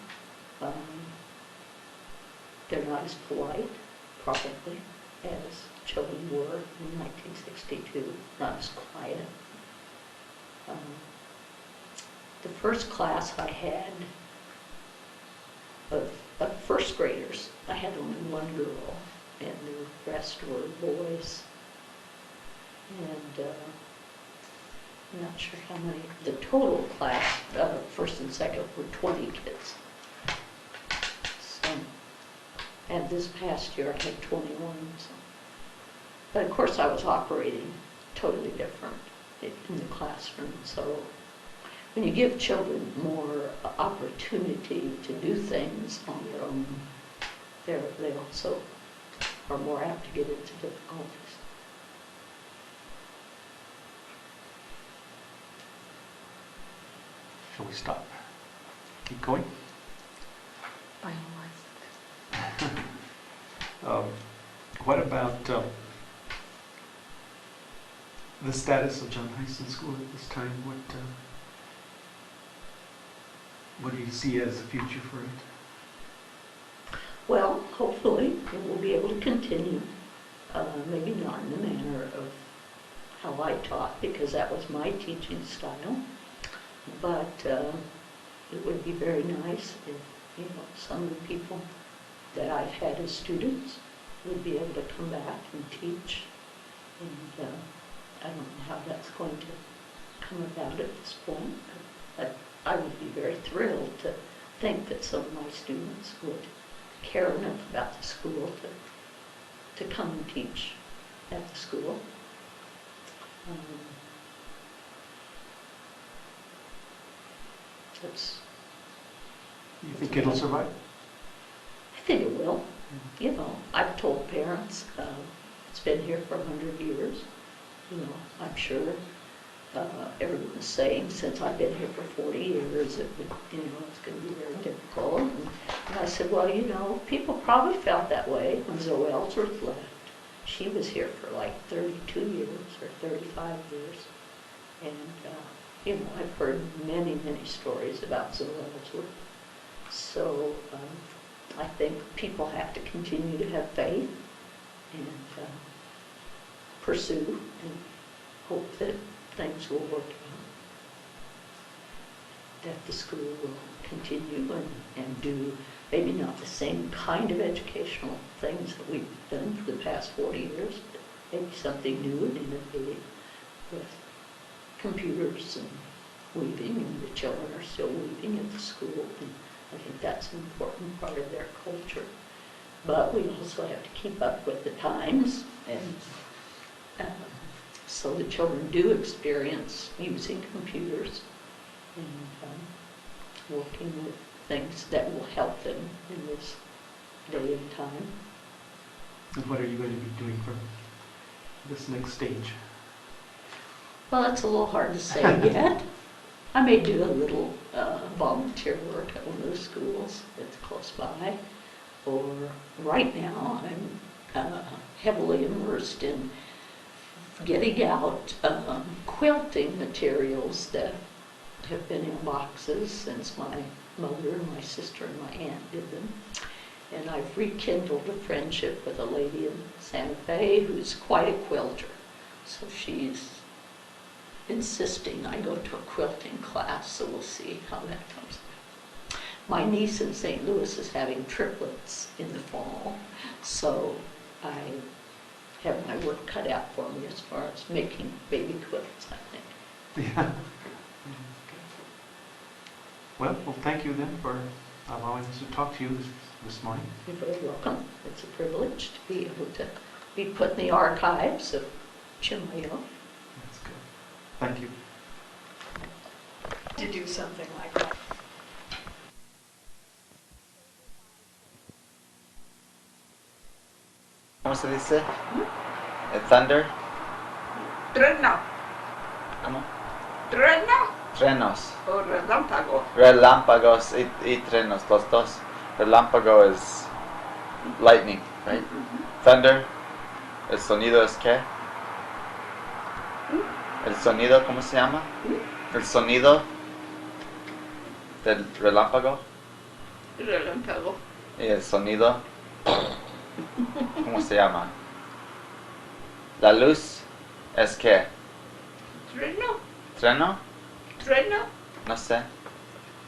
They're not as polite, probably, as children were in 1962, not as quiet. The first class I had of first graders, I had only one girl, and the rest were boys. And I'm not sure how many, the total class, first and second, were 20 kids. So, and this past year I had 21. So. But of course I was operating totally different in the classroom. So when you give children more opportunity to do things on their own, they also are more apt to get into difficulties. Shall we stop? Keep going? What about the status of John Hudson School at this time? What do you see as the future for it? Well, hopefully it will be able to continue, maybe not in the manner of how I taught, because that was my teaching style. But it would be very nice if, you know, some of the people that I've had as students would be able to come back and teach. And I don't know how that's going to come about at this point, but I would be very thrilled to think that some of my students would care enough about the school to come and teach at the school. You think it'll survive? I think it will. You know, I've told parents it's been here for 100 years. You know, I'm sure everyone is saying since I've been here for 40 years, it would, you know, it's going to be very difficult. And I said, well, you know, people probably felt that way when Zoe Ellsworth left. She was here for like 32 years or 35 years. And, you know, I've heard many, many stories about Zoe Ellsworth. So I think people have to continue to have faith and pursue and hope that things will work out, that the school will continue and do maybe not the same kind of educational things that we've done for the past 40 years, but maybe something new and innovative with computers and weaving, and the children are still weaving at the school, and I think that's an important part of their culture. But we also have to keep up with the times, and so the children do experience using computers and working with things that will help them in this day and time. And what are you going to be doing for this next stage? Well, it's a little hard to say yet. I may do a little volunteer work at one of the schools that's close by, or right now I'm heavily immersed in getting out quilting materials that have been in boxes since my mother and my sister and my aunt did them. And I've rekindled a friendship with a lady in Santa Fe who's quite a quilter. So she's insisting I go to a quilting class, so we'll see how that comes. My niece in St. Louis is having triplets in the fall, so I have my work cut out for me as far as making baby quilts, I think. Yeah. Well, thank you then for allowing us to talk to you this morning. You're very welcome. It's a privilege to be able to be put in the archives of Chimayo. That's good. Thank you. To do something like that. ¿Cómo se dice? Thunder. Trueno, ¿Cómo? trueno Trenos. o relámpago. Relámpagos y trenos, los dos. Relámpago is lightning, right? Thunder. El sonido es qué? El sonido, ¿cómo se llama? El sonido del relámpago Relámpago. y el sonido, ¿cómo se llama? La luz es qué? Trueno, ¿Treno? trueno, No sé.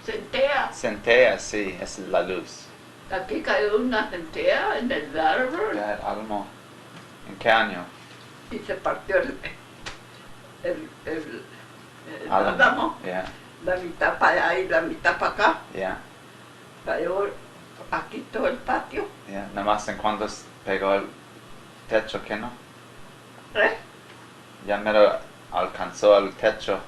centea. Centella, sí, es la luz. Aquí cayó una centea en el árbol Ya, Almo. ¿En qué año? y se partió el Álamo. álamo. Yeah, La mitad para allá y la mitad para acá. yeah, Cayó aquí todo el patio. yeah. Nada más en cuando pegó el techo, ¿qué no? ¿Eh? Ya mero alcanzó el techo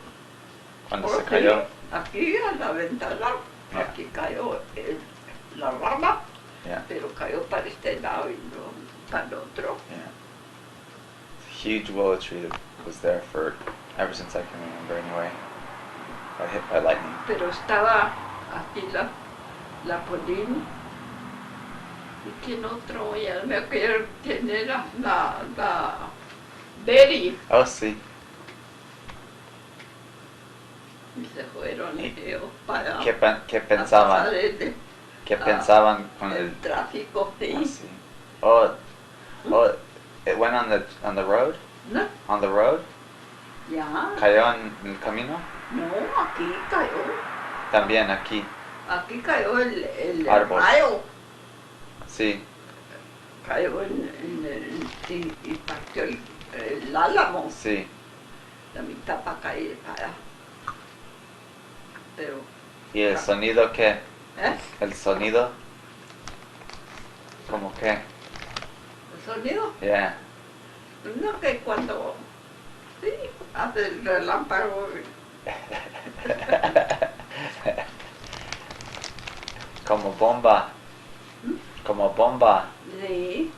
cuando se Aquí, cayó. aquí a la ventana, Yeah. aquí cayó la rama, Yeah, pero cayó para este lado y no para el otro. yeah. Huge willow tree that was there for ever since I can remember anyway. Got hit by lightning. Pero estaba aquí la Polín y quién otro, ya no me acuerdo quién era, la Berry, Oh, sí. y se fueron ¿Y ellos para ¿Qué a pensaban? pasar el, ¿Qué ah, pensaban con el? el tráfico, Ah, sí. sí. Oh, it went on the road? ¿No? On the road? Ya, ¿Cayó en el camino? no, aquí cayó, También aquí. aquí cayó el Árbol. rayo, Sí. cayó en el, y partió el álamo, Sí. la mitad para acá y para allá. Pero, ¿Y el sonido qué? ¿eh? ¿El sonido? ¿Cómo qué? El sonido, Yeah. no que cuando, sí, hace el relámpago, Como bomba. Como bomba. sí,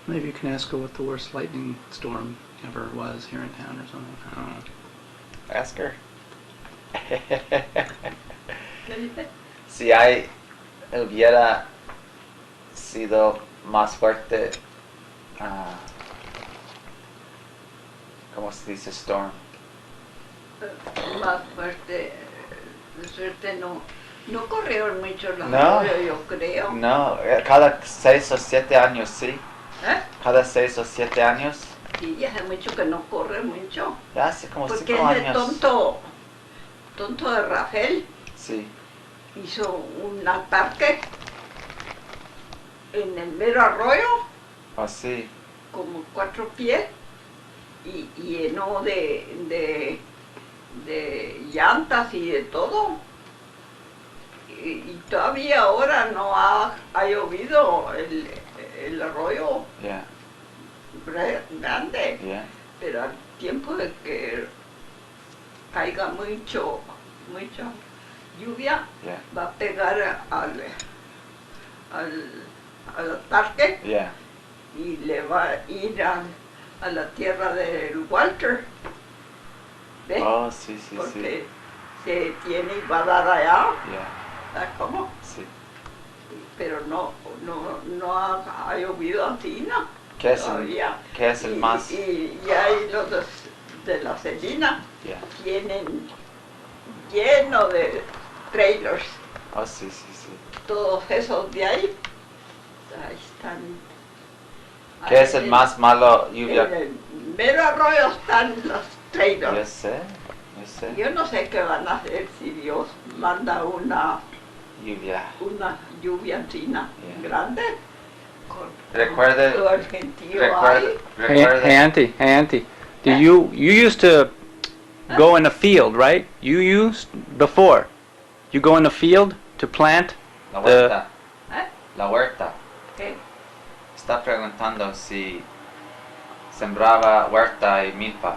Maybe you can ask her what the worst lightning storm ever was here in town or something. I don't know. Ask her. ¿qué dice? Si hubiera sido más fuerte, ¿cómo se dice storm? Más fuerte, de suerte no corrieron mucho los No. arroyos, yo creo. No, cada 6 o 7 años sí. ¿Eh? Cada 6 o 7 años. Sí, ya hace mucho que no corre mucho. Ya hace como Porque 5 ese años. tonto de Rafael Sí. hizo un ataque en el mero arroyo, Oh, sí. como 4 pies, y llenó de llantas y de todo. Y todavía ahora no ha llovido el arroyo Yeah. grande, Yeah. pero al tiempo de que caiga mucha lluvia, Yeah. va a pegar al ataque Yeah. y le va a ir a la tierra del Walter. ¿Ves? Oh, sí, sí, Porque sí. se tiene y va a dar allá, Yeah. ¿sabes cómo? Sí. Pero no ha llovido así, ¿no? ¿Qué es el, Todavía. qué es el más? Y ahí los de la Celina Yeah. tienen lleno de trailers, Oh, sí, sí, sí. todos esos de ahí están. ¿Qué es el más malo En lluvia? el mero arroyo están los Yo trailers. sé, yo sé. Yo no sé qué van a hacer si Dios manda una Lluvia. lluvia china Yeah. grande. Recuerde- Todo el gentío Recuerda, ahí. Hey, Auntie, do you used to go in a field, right? You used before. You go in a field to plant. La huerta. ¿Eh? La huerta. ¿Qué? Está preguntando si sembraba huerta y milpa.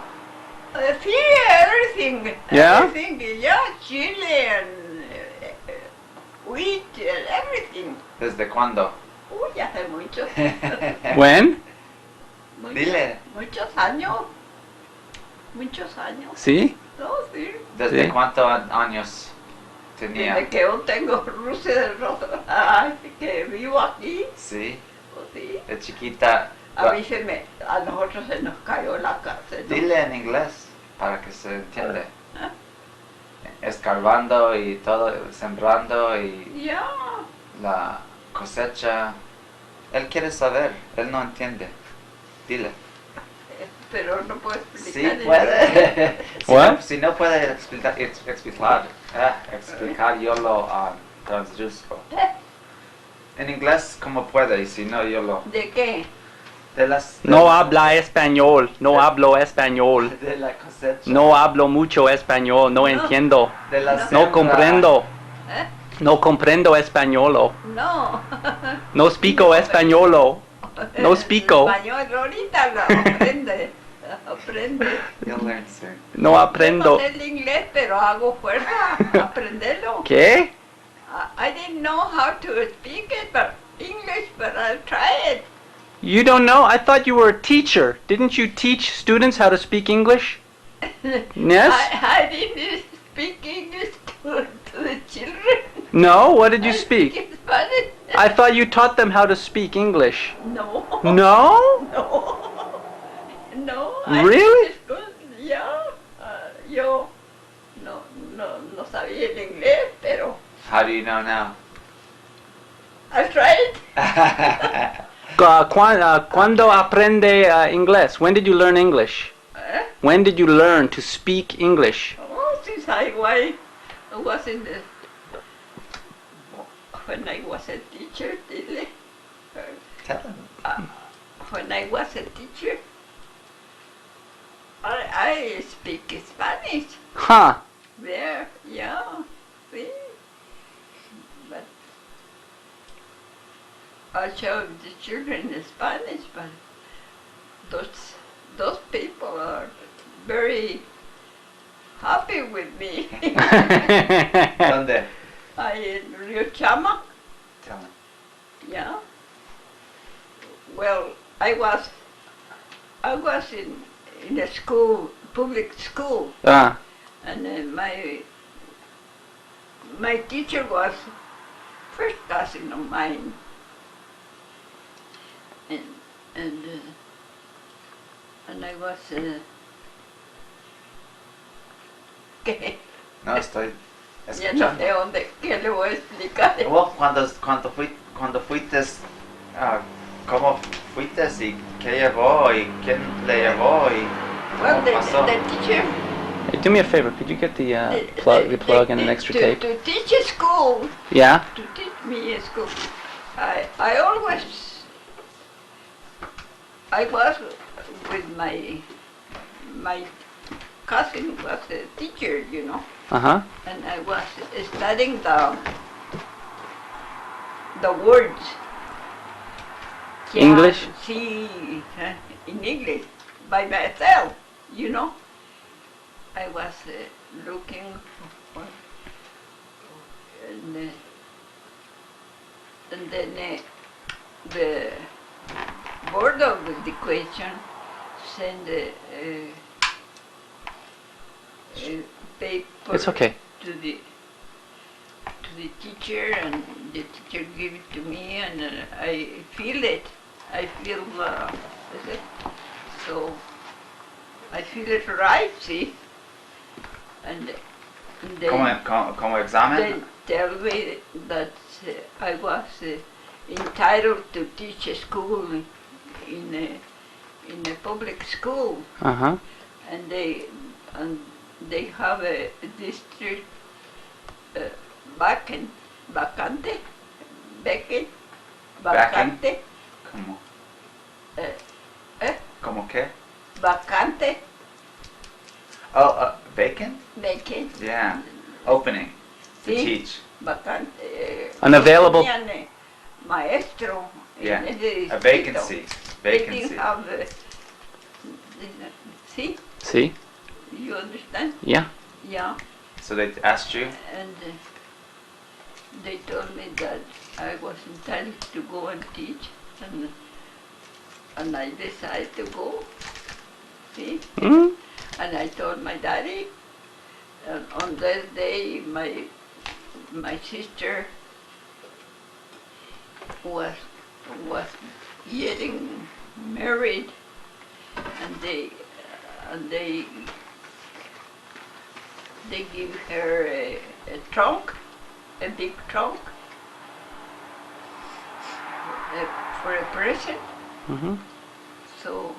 Sí, everything. Yeah? Everything. Yeah, chile and wheat and everything. ¿Desde cuándo? Uy, hace muchos. When? Dile. Muchos años. Muchos años. See? No, sí. ¿Desde Sí. cuántos años tenía? Desde que yo tengo Rusia del Rostro, que vivo aquí, Sí, pues sí. de chiquita. A nosotros se nos cayó la casa. ¿no? Dile en inglés para que se entienda. Escarbando y todo, sembrando y Ya. la cosecha. Él quiere saber, él no entiende. Dile. Pero no puedo Sí explicar. puede. What? Si no puede explicar, yo lo traduzco. En inglés como puede y si no yo lo... ¿De qué? De las... de No la- habla español. No hablo español. De la cosecha. No hablo mucho español. No No. entiendo. De la No siembra. comprendo. ¿Eh? No comprendo español. No. No speako español. No speako. Español ahorita lo aprende. Aprende. You'll learn soon. No Yo aprendo. no sé el inglés, pero hago fuerza aprenderlo. ¿Qué? I didn't know how to speak it, but English, but I'll try it. You don't know? I thought you were a teacher. Didn't you teach students how to speak English? Yes? I didn't speak English to the children. No? What did you I speak? Spanish. I thought you taught them how to speak English. No. No? No. No. Really? Ya. Yo no sabía el inglés, pero How do you know now? I tried. ¿Cuándo aprende inglés? When did you learn English? Eh? When did you learn to speak English? Oh, since I was in the when I was a teacher, dile. Tell them. When I was a teacher, I speak Spanish. Huh. There, yeah, see. But I showed the children in Spanish, but those people are very happy with me. ¿Dónde? I in Rio Chama, Tell them. yeah. Well, I was in a school, public school, and my teacher was first cousin of mine, and I was ¿qué? No, estoy Ya no escuchando. sé dónde, ¿qué le voy a explicar? Well, cuando fuiste, ¿cómo fuiste y qué llevó y quién le llevó y Well, cómo pasó? the teacher Hey, do me a favor. Could you get the plug and an extra tape? to teach a school. Yeah. To teach me a school. I always was with my cousin was a teacher, you know, Uh-huh. and I was studying the words. English? See, in English by myself, you know. I was looking for, and then the board of education send a paper. It's okay. to the teacher, and the teacher give it to me, and I feel it. I feel is it? So I feel it right, see. And they Como examen? they tell me that I was entitled to teach a school in a public school, Uh-huh. and they have a district vacant, vacante, vacant, vacante, Como, eh, como que? vacante, Oh, vacant? vacant. Yeah. Opening to Sí. teach. Vacante. Unavailable. Tenían, maestro. Yeah. En ese A distrito. vacancy. They Vacancy. didn't have, see, See? you understand? Yeah. Yeah. So they asked you? And they told me that I was entitled to go and teach, and I decided to go. See? Mm. And I told my daddy. And on that day, my sister was getting married, and they give her a trunk, a big trunk, for a present. Mm-hmm. So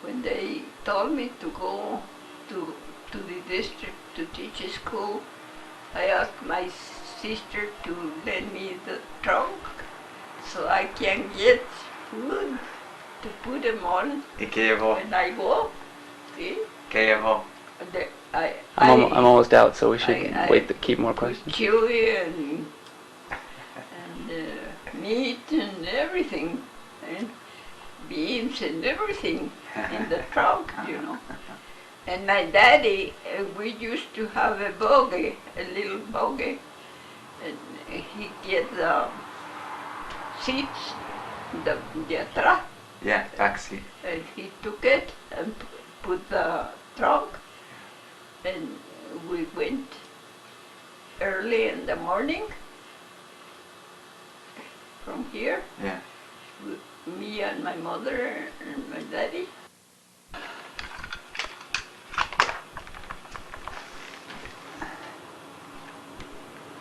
when they told me to go to the district to teach a school, I asked my sister to lend me the trunk so I can get food to put them on ¿Y qué llevó? when I go. See? ¿Qué llevó? The, I'm almost out, so we should I- wait to keep more questions. chili and meat and everything, and beans and everything in the trunk, you know. And my daddy, we used to have a buggy, a little buggy, and he get the seats, the atrás, Yeah, taxi. and he took it and put the trunk, and we went early in the morning from here, Yeah. me and my mother and my daddy.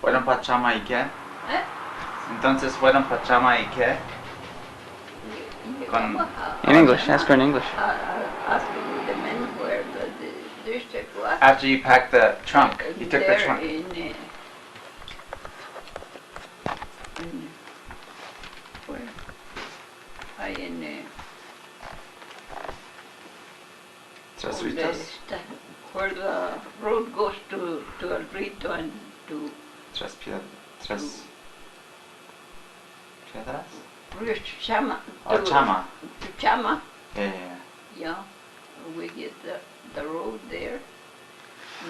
¿Fueron para Chama y qué? ¿Eh? Entonces fueron para Chama y qué? Con- In English, ask her in English. Asking the men where the district was. After you packed the trunk, you took the There trunk. Where? In Trasritos? where the road goes to El Rito and to Tres piedras? Chama. Oh, to- Chama. To Chama, Yeah, yeah, yeah. yeah. We get the road there.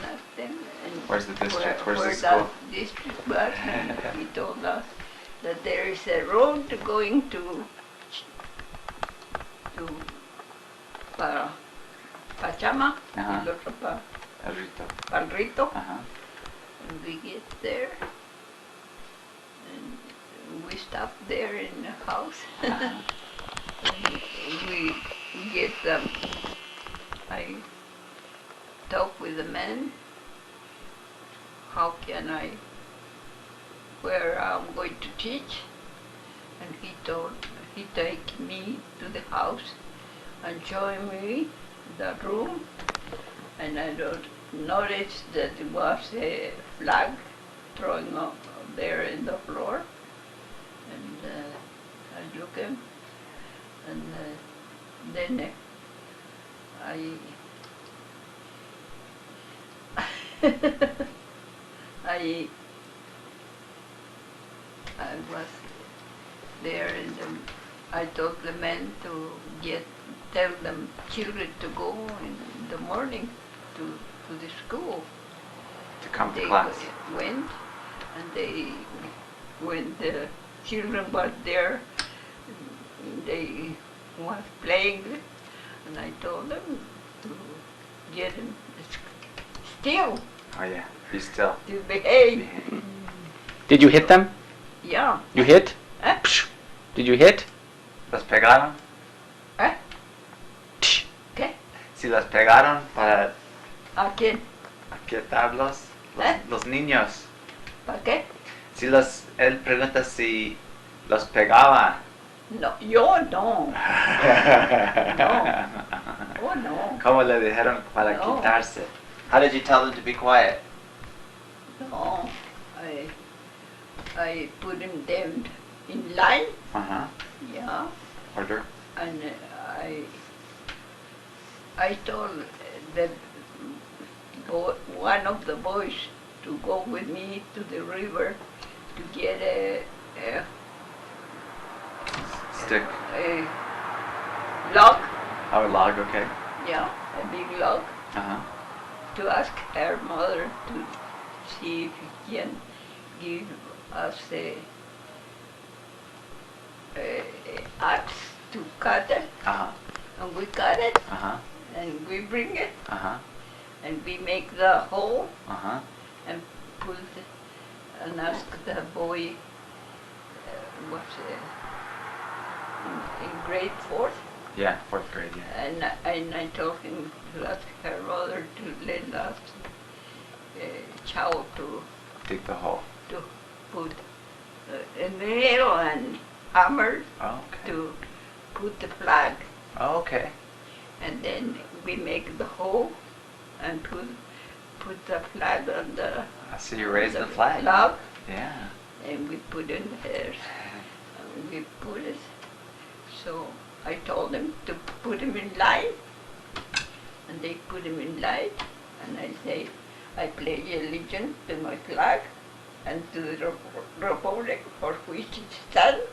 Nothing. And Where's the district? Where's the where school? the district was, and he told us that there is a road going to para Chama, Uh-huh. el otro para El Rito. El Rito. Uh-huh. And we get there, and we stop there in the house. And we get I talk with the man. How can I, where I'm going to teach? And he take me to the house and show me the room. And I don't notice that there was a flag thrown up there in the floor. And I look him, and then I was there, and I told the men to tell them children to go in the morning to the school. To come to They class. went, and when the children were there, they was playing, and I told them to get them still. Oh yeah. Be still. to behave. Did you hit them? Yeah. You hit? Eh? Psh. Did you hit? ¿Los pegaron? ¿Eh? Tsh. ¿Qué? Si los pegaron para ¿A quién? aquietarlos, ¿Eh? los niños. ¿Para qué? Si él pregunta si los pegaba. No, yo no. Oh, no. ¿Cómo le dijeron para No. quitarse? How did you tell them to be quiet? No. I put them in line. Uh-huh. Yeah. Order. And I told the one of the boys to go with me to the river to get a Stick. log, Oh, log, okay. yeah, a big log, Uh-huh. to ask her mother to see if he can give us a axe to cut it, Uh-huh. and we cut it, Uh-huh. and we bring it, Uh-huh. and we make the hole, Uh-huh. and put and ask the boy what's in grade 4th, Yeah, 4th grade, yeah. and I told him to ask her mother to let us chow to Dig the hole. put a nail and hammer Oh, okay. to put the flag, Oh, okay. and then we make the hole and put the flag on the So you raised the flag. log, Yeah. and we put in there. We put it. So I told them to put him in line, and they put him in line, and I say, I pledge allegiance to my flag and to the republic for which it stands,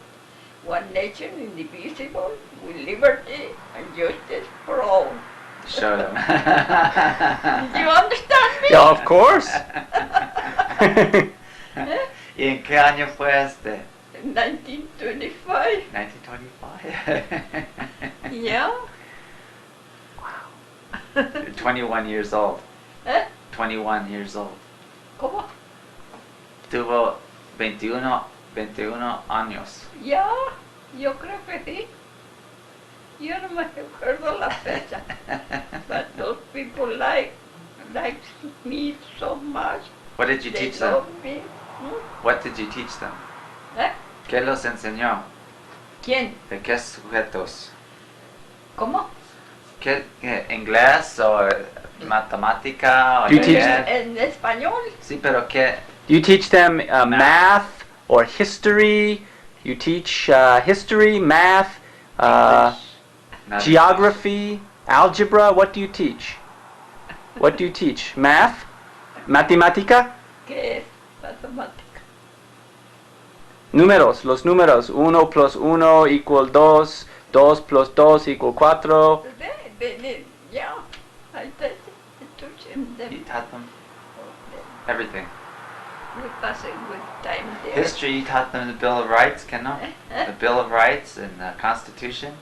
one nation indivisible, with liberty and justice for all. Show them. Do you understand me? Yeah, of course. ¿Y en qué año fue este? 1925. 1925. Yeah. 21 years old. ¿Eh? 21 years old. ¿Cómo? Tuvo 21 años. Ya, yo creo que sí. Yo no me acuerdo la fecha. But those people like me so much. What did you They teach them? love me. What did you teach them? ¿Eh? ¿Qué los enseñó? ¿Quién? ¿De qué sujetos? ¿Cómo? ¿Qué, inglés o matemática o You teach- leer? En español. Sí, pero ¿qué? You teach them math or history. You teach history, math, Nada. geography, algebra. What do you teach? What do you teach? Math? Matemática? ¿Qué es matemática? Números, los números. 1 plus 1 equal 2. 2 plus 2 equal 4. Yeah, I teach You them. taught them everything. We pass a good time there. History, you taught them the Bill of Rights, ¿qué no? The Bill of Rights and the Constitution.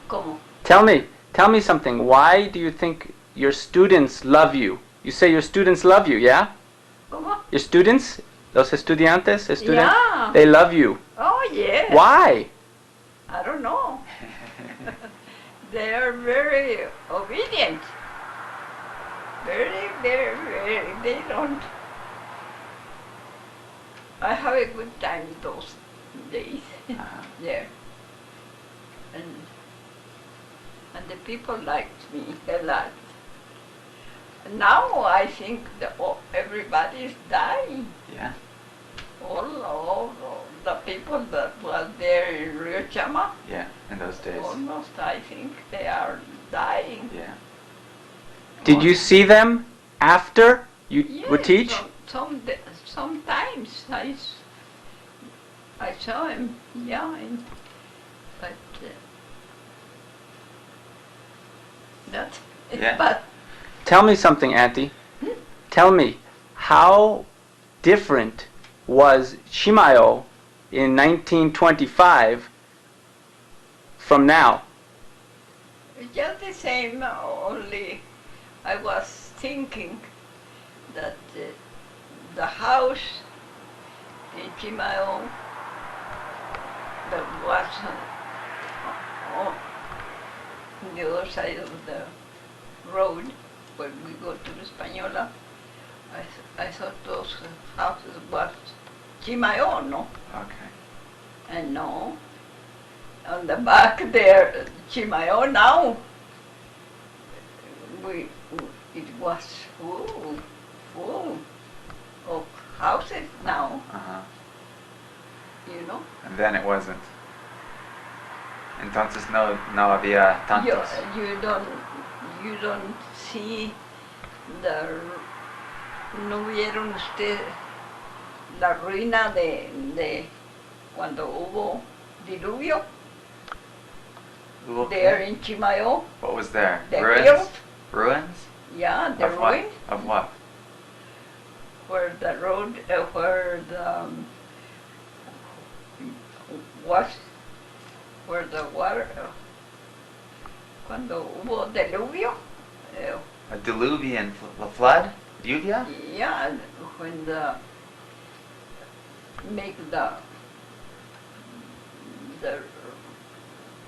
¿Cómo? Tell me something. Why do you think your students love you? You say your students love you, yeah? ¿Cómo? Your students, los estudiantes, Yeah. they love you. Oh, yeah. Why? I don't know. They are very obedient. Very, very, very. They don't. I have a good time those days Uh-huh. there. And the people liked me a lot. Now I think everybody is dying. Yeah. All the people that was there in Rio Chama, Yeah, in those days. almost I think they are dying. Yeah. Did you see them after you would Yes, teach? sometimes I saw him, yeah, but not. Yeah. But Tell me something, Auntie. Tell me, how different was Chimayo in 1925 from now? just the same. Only I was thinking that the house in Chimayo that was on the other side of the road where we go to Española, I thought those houses was Chimayo, no? Okay. And no, on the back there, Chimayo now, it was full of houses now, Uh-huh. you know. And then it wasn't. Entonces no había tantos. You don't see ¿no vieron usted la ruina de cuando hubo diluvio? Hubo There qué? in Chimayo, What was there? the Ruins? hills, Ruins? yeah, the Of what? ruin Of what? where the road, where the was, where the water, cuando hubo diluvio, A diluvian flood? Lluvia? yeah, when make the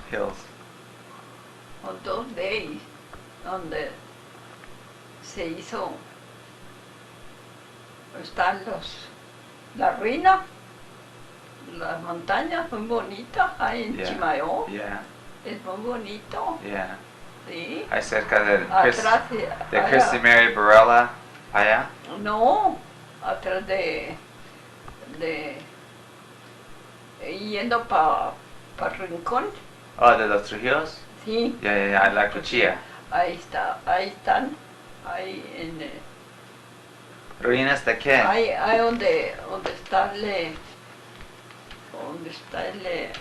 Hills. on those days, se hizo, están la ruina, las montañas muy bonitas ahí en Yeah. Chimayo, Yeah. es muy bonito, Yeah. sí. Ahí cerca de Atrás de Christy Mary Barella. Allá. no, atrás de yendo para Rincón, Oh, de los Trujillos. sí. Yeah, la cuchilla. Ahí están, ahí en ¿Ruinas de qué? ahí donde está el El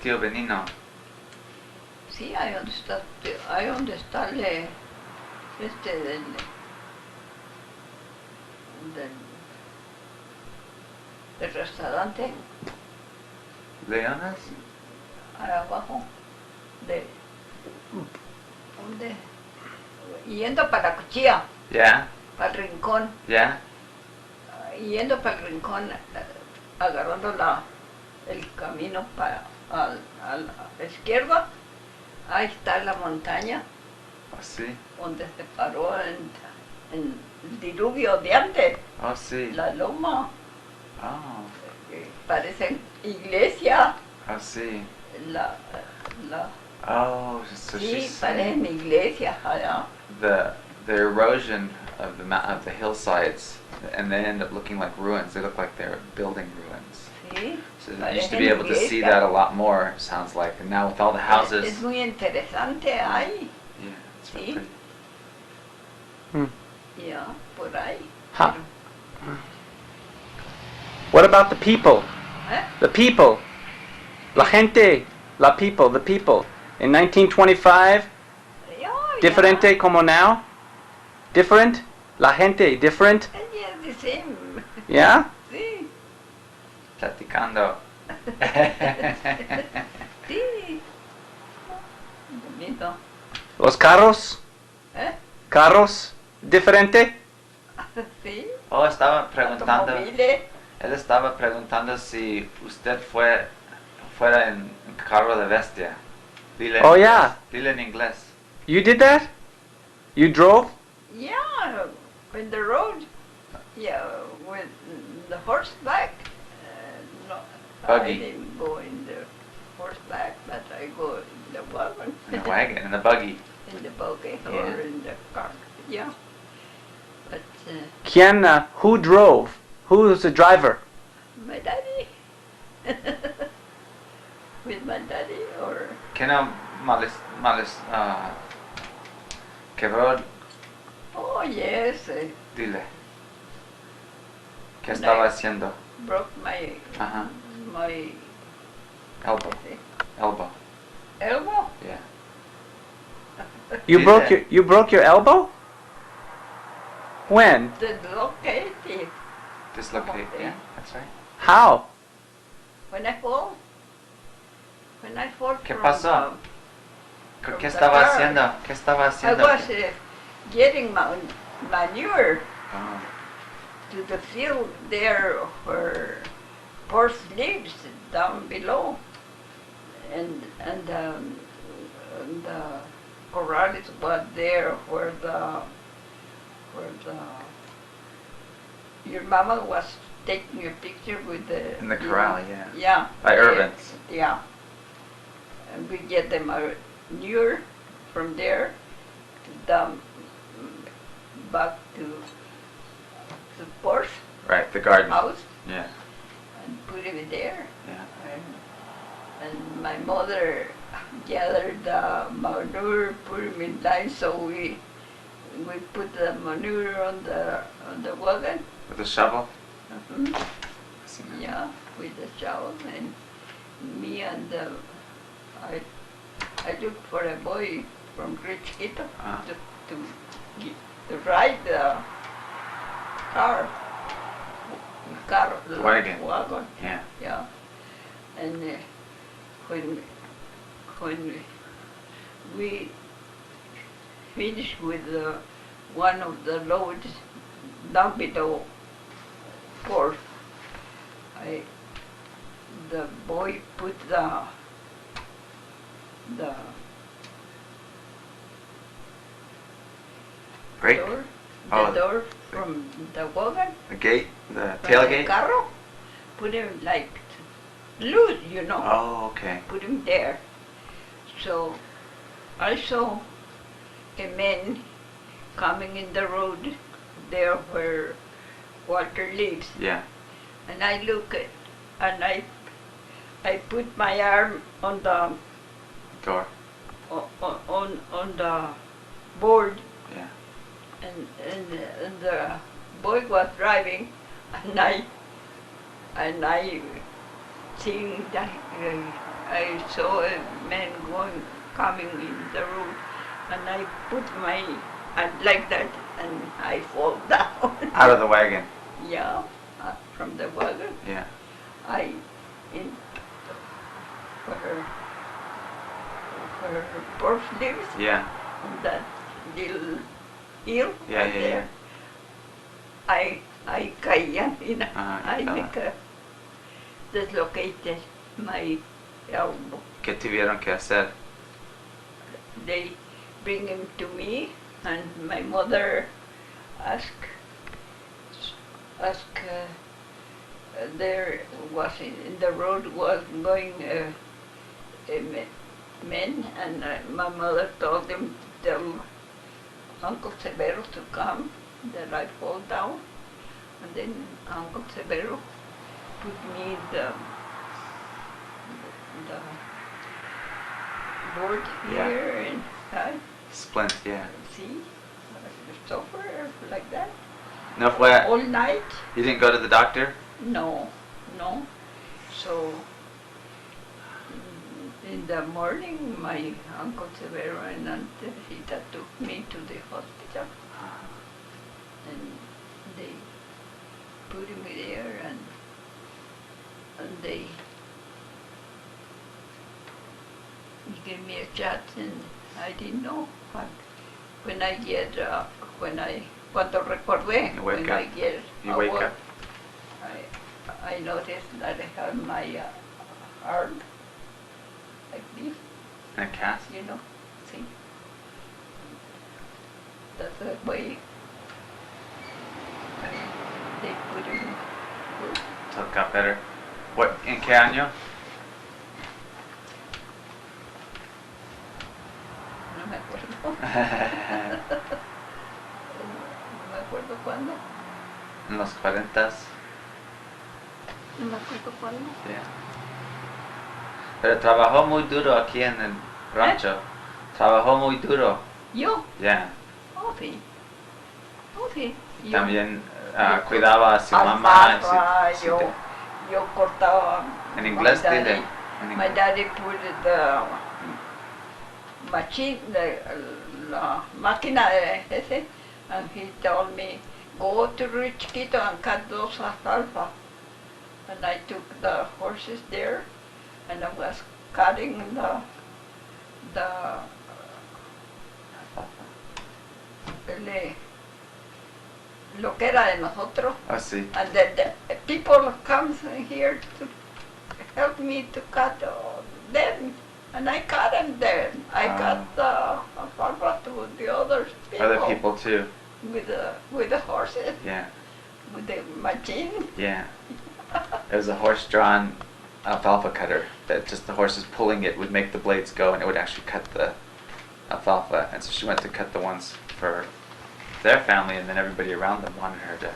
tío Benino. sí, ahí donde está el del restaurante, ¿Leonas? ahí abajo, donde, yendo para la cuchilla, Yeah, para el Rincón. yeah. Yendo para el Rincón, agarrando el camino a la izquierda, ahí está la montaña Oh, sí. donde se paró en el diluvio de antes, Oh, sí. la loma, Oh, parece iglesia, oh, sí. la Oh, so sí, she's parecen iglesias allá. the erosion of the hillsides, and they end up looking like ruins. They look like they're building ruins. Sí, So you used to be able to see that a lot more. Sounds like, and now with all the houses, es muy interesante ahí, yeah, it's Sí. real pretty. ya, por ahí. Huh. What about the people? ¿Eh? The people. La gente. La people. The people. In 1925, Ya, diferente como now? Different? La gente, different? Yeah, the same. Yeah? Sí, Platicando. sí. Bonito. Los carros? ¿Eh? Carros? Diferente? Sí. Oh, estaba preguntando. Automóviles. Él estaba preguntando si usted fuera en carro de bestia. Dile en Oh, inglés. yeah. Dile en inglés. You did that? You drove? Yeah, in the road. Yeah, with the horseback. No, Buggy. I didn't go in the horseback, but I go in the wagon. In the wagon, in the buggy. In the buggy Yeah. or in the car. Yeah. But ¿Quién, who drove? Who was the driver? my daddy. With my daddy or Que no quebró, oh yes, dile. ¿Qué No. estaba haciendo? broke my Ajá. my Elbow. Elbow. elbow. Yeah. You Did broke that. you broke your elbow? When? Dislocated. Dislocate. Okay. Yeah, that's right. How? When I fall. When I fall ¿Qué from, pasó? from ¿Qué the estaba car. haciendo? ¿Qué estaba I haciendo? was getting manure Oh. to the field there where horse lives down below, and the corrales was there where the your mama was taking a picture with the In the corral, yeah. yeah By Irvin's. yeah, and we get the manure from there to dump back to the porch Right, the garden. house Yeah. and put it there. Yeah. And my mother gathered the manure, put them in line, so we put the manure on the wagon. With a shovel. Mhm. Seen that. Yeah, with the shovel, and me and I looked for a boy from Rich Quito Ah. to ride the car, The wagon. wagon. Yeah. Yeah, and when we finished with one of the loads down below port, the boy put the Brake. door, Oh, the door from the wagon, The gate. The from the tailgate. carro, put him like loose, Oh, okay. put him there. So I saw a man coming in the road there where Walter lives, Yeah. and I look at, and I put my arm on the Door. on the board, Yeah. and the boy was driving, and I seeing that I saw a man coming in the road, and I put my hand like that, and I fall down. Out of the wagon. Yeah, from the wagon. Yeah. In where Perth lives, Yeah. on that little hill Yeah, right yeah, there. I caía, I estaba. think dislocated my elbow. ¿Qué tuvieron que hacer? They bring him to me, and my mother asked there was in the road was going men, and my mother told them, tell Uncle Severo to come, that I fall down, and then Uncle Severo put me the board Yeah. here, and I Splint, yeah. see, suffer like that No fue. all night. You didn't go to the doctor? No. So in the morning, my Uncle Severo and Aunt Rita took me to the hospital, and they put me there, and they gave me a shot, and I didn't know. But when I get, cuando recordé, You wake when up. I get You wake awake, up. I noticed that I have my arm like this, In a cast? see. That's the way they put it in. So it got better. What, en qué año? No me acuerdo. No me acuerdo cuándo. En los 40s. No me acuerdo cuándo. Yeah. Pero trabajó muy duro aquí en el rancho. Trabajó muy duro. Yo, Yeah. oh sí. Oh sí. Yo También cuidaba a su mamá. y su- alfalfa, su- yo cortaba. En inglés, my daddy- dile. En My inglés. daddy put the machine, la máquina de ese, and he told me, go to Rich Quito and cut those alfalfa. And I took the horses there, and I was cutting the lo que era de nosotros. Oh, see. And the people comes here to help me to cut them. And I cut them there. I cut the alfalfa to the other people. Other people too. With the horses, Yeah. with the machine. Yeah. It was a horse-drawn alfalfa cutter that just the horses pulling it would make the blades go, and it would actually cut the alfalfa. And so she went to cut the ones for their family, and then everybody around them wanted her to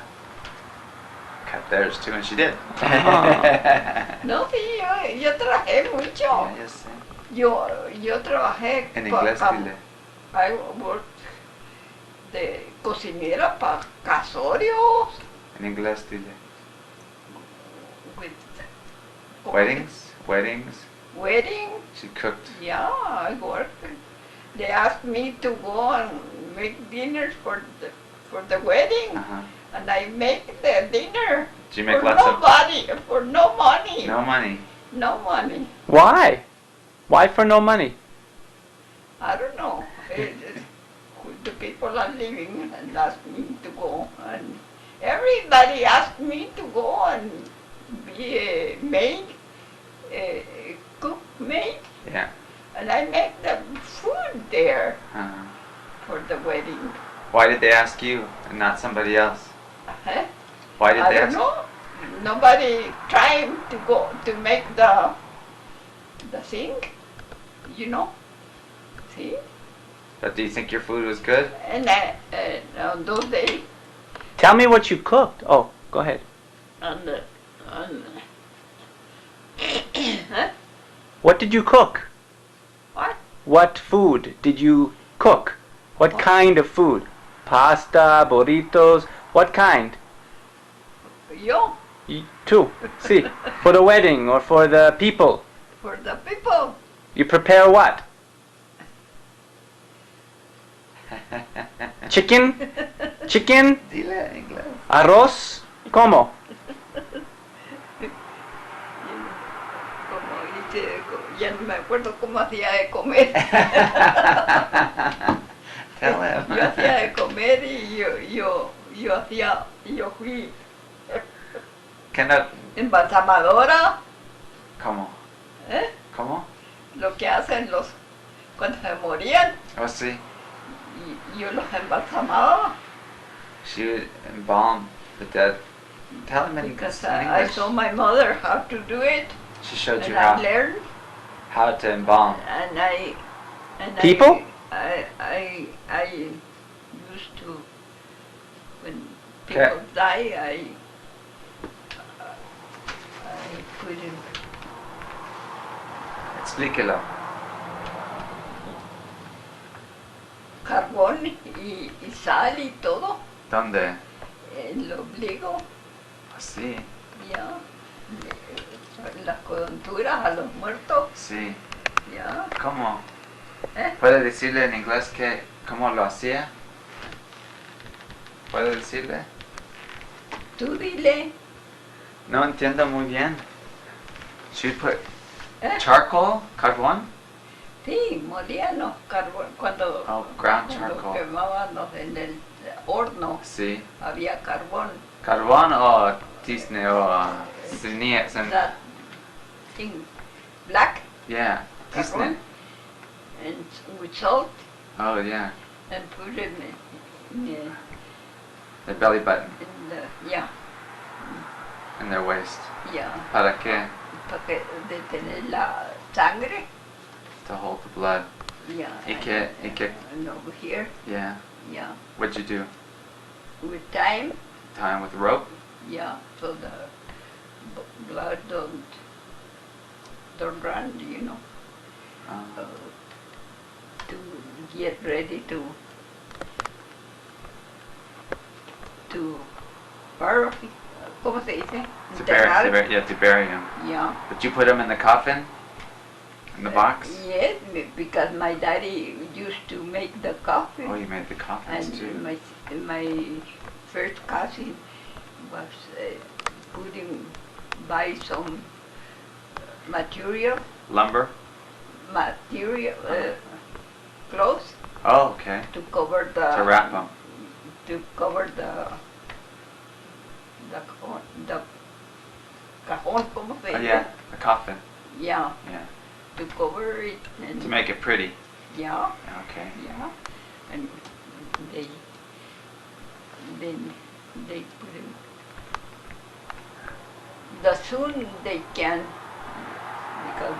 cut theirs too, and she did. No, sí, yo trabajé mucho. Yeah, yes, Yo trabajé. en inglés, dile. I worked de cocinera para casorios. En inglés, dile. With Weddings? wedding. She cooked. Yeah, I worked. They asked me to go and make dinners for the wedding, Uh-huh. and I make the dinner Did you make for lots of... nobody, for no money. No money. No money. Why? Why for no money? I don't know. The people are leaving and asked me to go, and everybody asked me to go and be a maid, a cook maid, Yeah. and I make the food there Uh-huh. for the wedding. Why did they ask you and not somebody else? Huh? Why did I they don't ask? know. Nobody trying to go to make the thing, you know. See? But do you think your food was good? And on those days, Tell me what you cooked. Oh, go ahead. and huh? What did you cook? What? What food did you cook? What kind of food? Pasta, burritos, what kind? Yo, Two. See, for the wedding or for the people. for the people. You prepare what? Chicken? Chicken? Dile en inglés. Arroz? ¿Cómo? Como dice, ya no me acuerdo cómo hacía de comer. Tell him. Yo hacía de comer y yo fui Cannot. embalsamadora, ¿Cómo? ¿eh? ¿Cómo? Lo que hacen cuando se morían, Oh, sí. y yo los embalsamaba. She would embalm the dead. Tell him in Because in I English. saw my mother how to do it, She showed you and I learned, how to embalm. and I People? I used to, when people die, I put in Explíquelo. carbón y sal y todo ¿Dónde? en el ombligo, Sí. ya, las coyunturas a los muertos, Sí. ya. ¿Cómo? ¿Eh? ¿Puede decirle en inglés cómo lo hacía? ¿Puede decirle? Tú dile, No entiendo muy bien. She would put ¿eh? charcoal, carbón? Sí, molían los carbón cuando, Oh, ground cuando charcoal. quemábamos en el horno, Sí. había carbón. ¿Carbón o tizne o ceniza? That thing, black Yeah, tizne. carbon, and with salt, Oh, yeah. and put it in The belly button the, yeah, in their waist. yeah, ¿Para qué? para que detener la sangre, To hold the blood. yeah. ¿Y qué? And over here, Yeah. yeah, What'd you do? with time, Tie him with a rope? yeah, so the blood don't run, you know, to get ready to bury, ¿cómo se dice? To Enterrar. bury him. Yeah. But you put him in the coffin? In the box? Yes, because my daddy used to make the coffee. Oh, you made the coffins And too. my first cousin was buy some material, Lumber? clothes Oh, okay. to cover the. To wrap him. to cover the cajón, ¿cómo se Oh, dice? yeah, a coffin. Yeah, Yeah. to cover it and To make it pretty. yeah, Okay. yeah, and they then they put it the soon they can because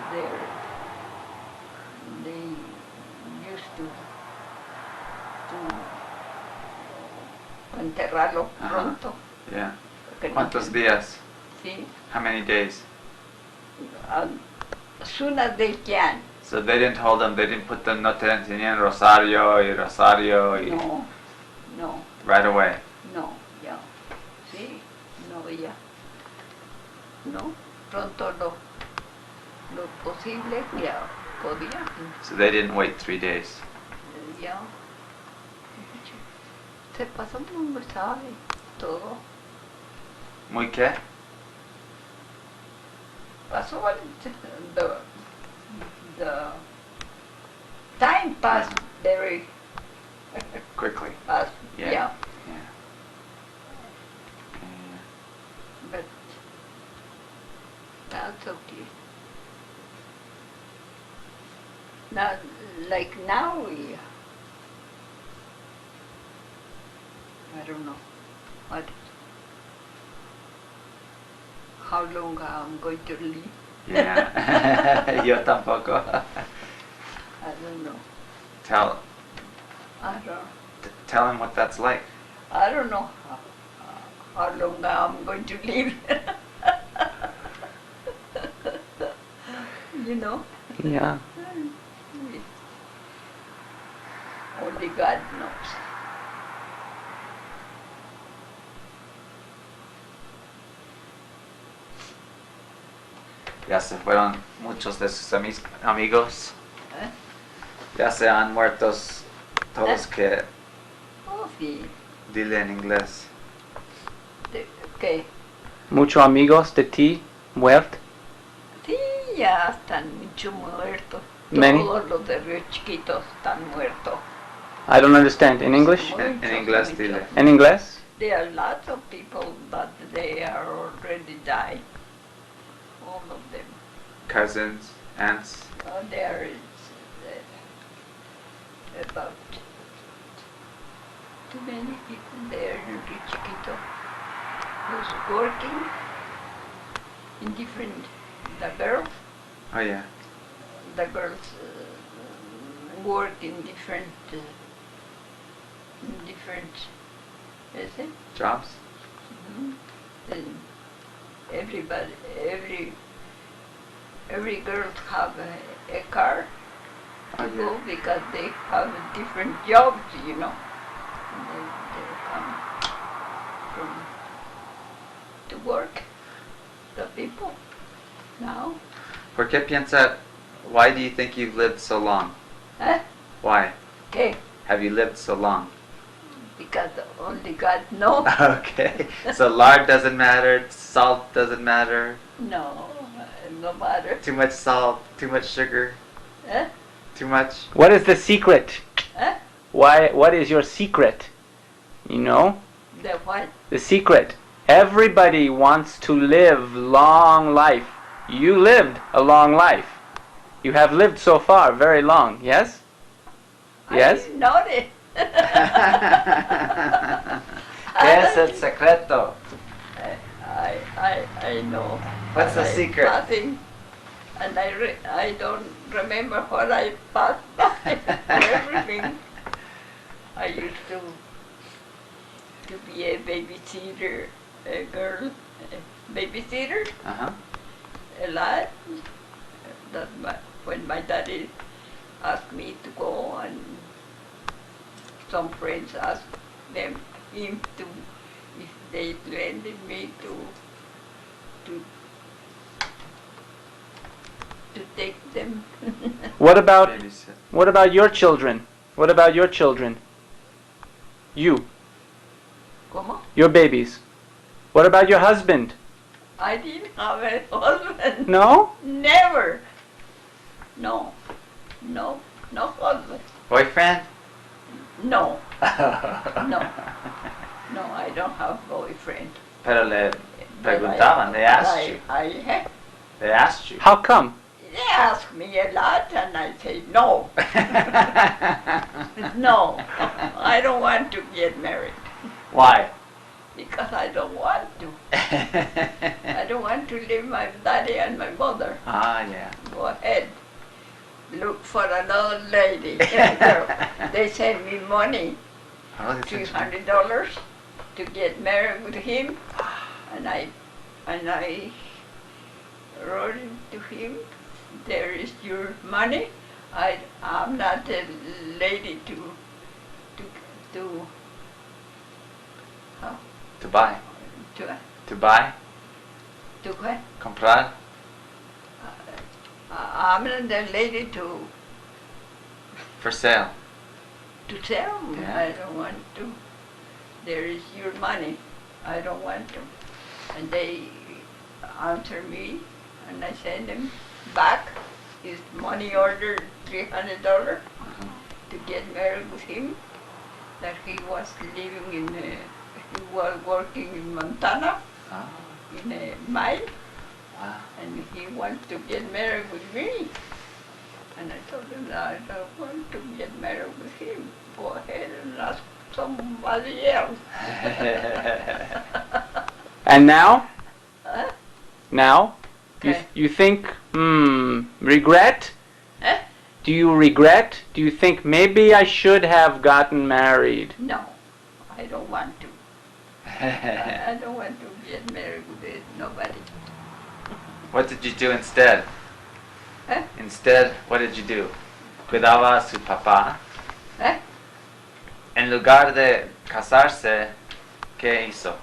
they used to enterrarlo Ajá. pronto. Yeah. que no ¿Cuántos se- días? Sí, How many days? as soon as they can. So they didn't hold them, they didn't put them, no tenían rosario y rosario y No, no, right away. no, ya. Sí, no, ya. No, pronto lo posible ya podía. So they didn't wait 3 days. Ya. Se pasó muy sabe todo. ¿Muy qué? Pasó the time passed very Quickly. fast. Yeah. Yeah. Yeah. But that's okay. Now, like now, I don't know how long I'm going to live. Yeah. Yo tampoco. I don't know. Tell him what that's like. I don't know how long I'm going to live. You know, Yeah. only God knows. Ya se fueron muchos de sus amigos. ¿Eh? Ya se han muertos todos que Oh, sí. dile en inglés. ¿Qué? Muchos amigos de ti muerto. Sí, ya están mucho muertos. Many? Todos los de Río Chiquitos están muertos. I don't understand. In English? En inglés dile. In English? There are lots of people that they are already died. All of them. Cousins, aunts. There is about too many people there in Río Chiquito who's working in different, the girls Oh yeah. Work in different, is it? Jobs? Mhm. And everybody, every girl have a car Oh to go yeah. because they have different jobs, you know. And they come to work, the people now. ¿Por qué piensa? Why do you think you've lived so long? Huh? Why Okay, have you lived so long? because only God knows. Okay. So lard doesn't matter, salt doesn't matter, No, no matter. too much salt, too much sugar, Huh? too much. What is the secret? Huh? What is your secret? You know? The what? The secret. Everybody wants to live long life. You lived a long life. You have lived so far very long, yes? Yes? I didn't know it. ¿Qué es el secreto? I know. What's the I secret? Passing, and I don't remember what I passed by. Everything. I used to be a babysitter, a girl, a babysitter Uh-huh. a lot. When my daddy asked me to go, and some friends asked him to, if they lended me to take them. What about Babysit. your children? What about your children? You, ¿Cómo? your babies. What about your husband? I didn't have a husband. No? Never. No husband. Boyfriend? No. No, no, I don't have boyfriend. Pero le But preguntaban, they asked you. They asked you. How come? They ask me a lot and I say no. No, I don't want to get married Why? because I don't want to. I don't want to leave my daddy and my mother. Ah, yeah. Go ahead. Look for another lady. Girl. They send me money, Oh, that's interesting. $300 to get married with him, and I wrote it to him. There is your money. I'm not a lady to how To buy. to To buy. to what? Comprar. I'm not a lady to For sale. sell. Yeah. I don't want to. There is your money. I don't want to. And they answer me, and I send them back his money order, $300 to get married with him. That he was living in, he was working in Montana Ah, in a mine, wow. and he wants to get married with me. And I told him that I don't want to get married with him. Go ahead and ask somebody else. And now? Huh? Now? Okay. You think, regret? Huh? Do you regret? Do you think maybe I should have gotten married? No, I don't want to. I don't want to get married with nobody. What did you do instead? Huh? Instead, what did you do? Cuidaba a su papá. Huh? En lugar de casarse, ¿qué hizo?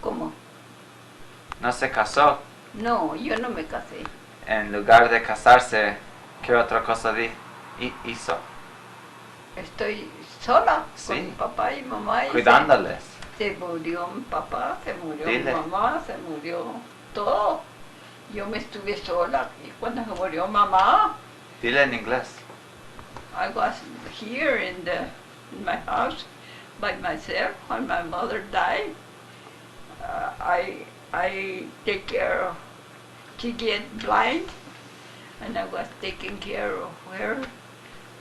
¿Cómo? No se casó. No, yo no me casé. En lugar de casarse, ¿qué otra cosa hizo? Estoy sola Sí. con mi papá y mamá. Y Cuidándoles. se murió mi papá, se murió Dile. mi mamá, se murió todo. Yo me estuve sola y cuando se murió mamá, Dile en inglés. I was here in my house by myself when my mother died. I take care of, she get blind, and I was taking care of her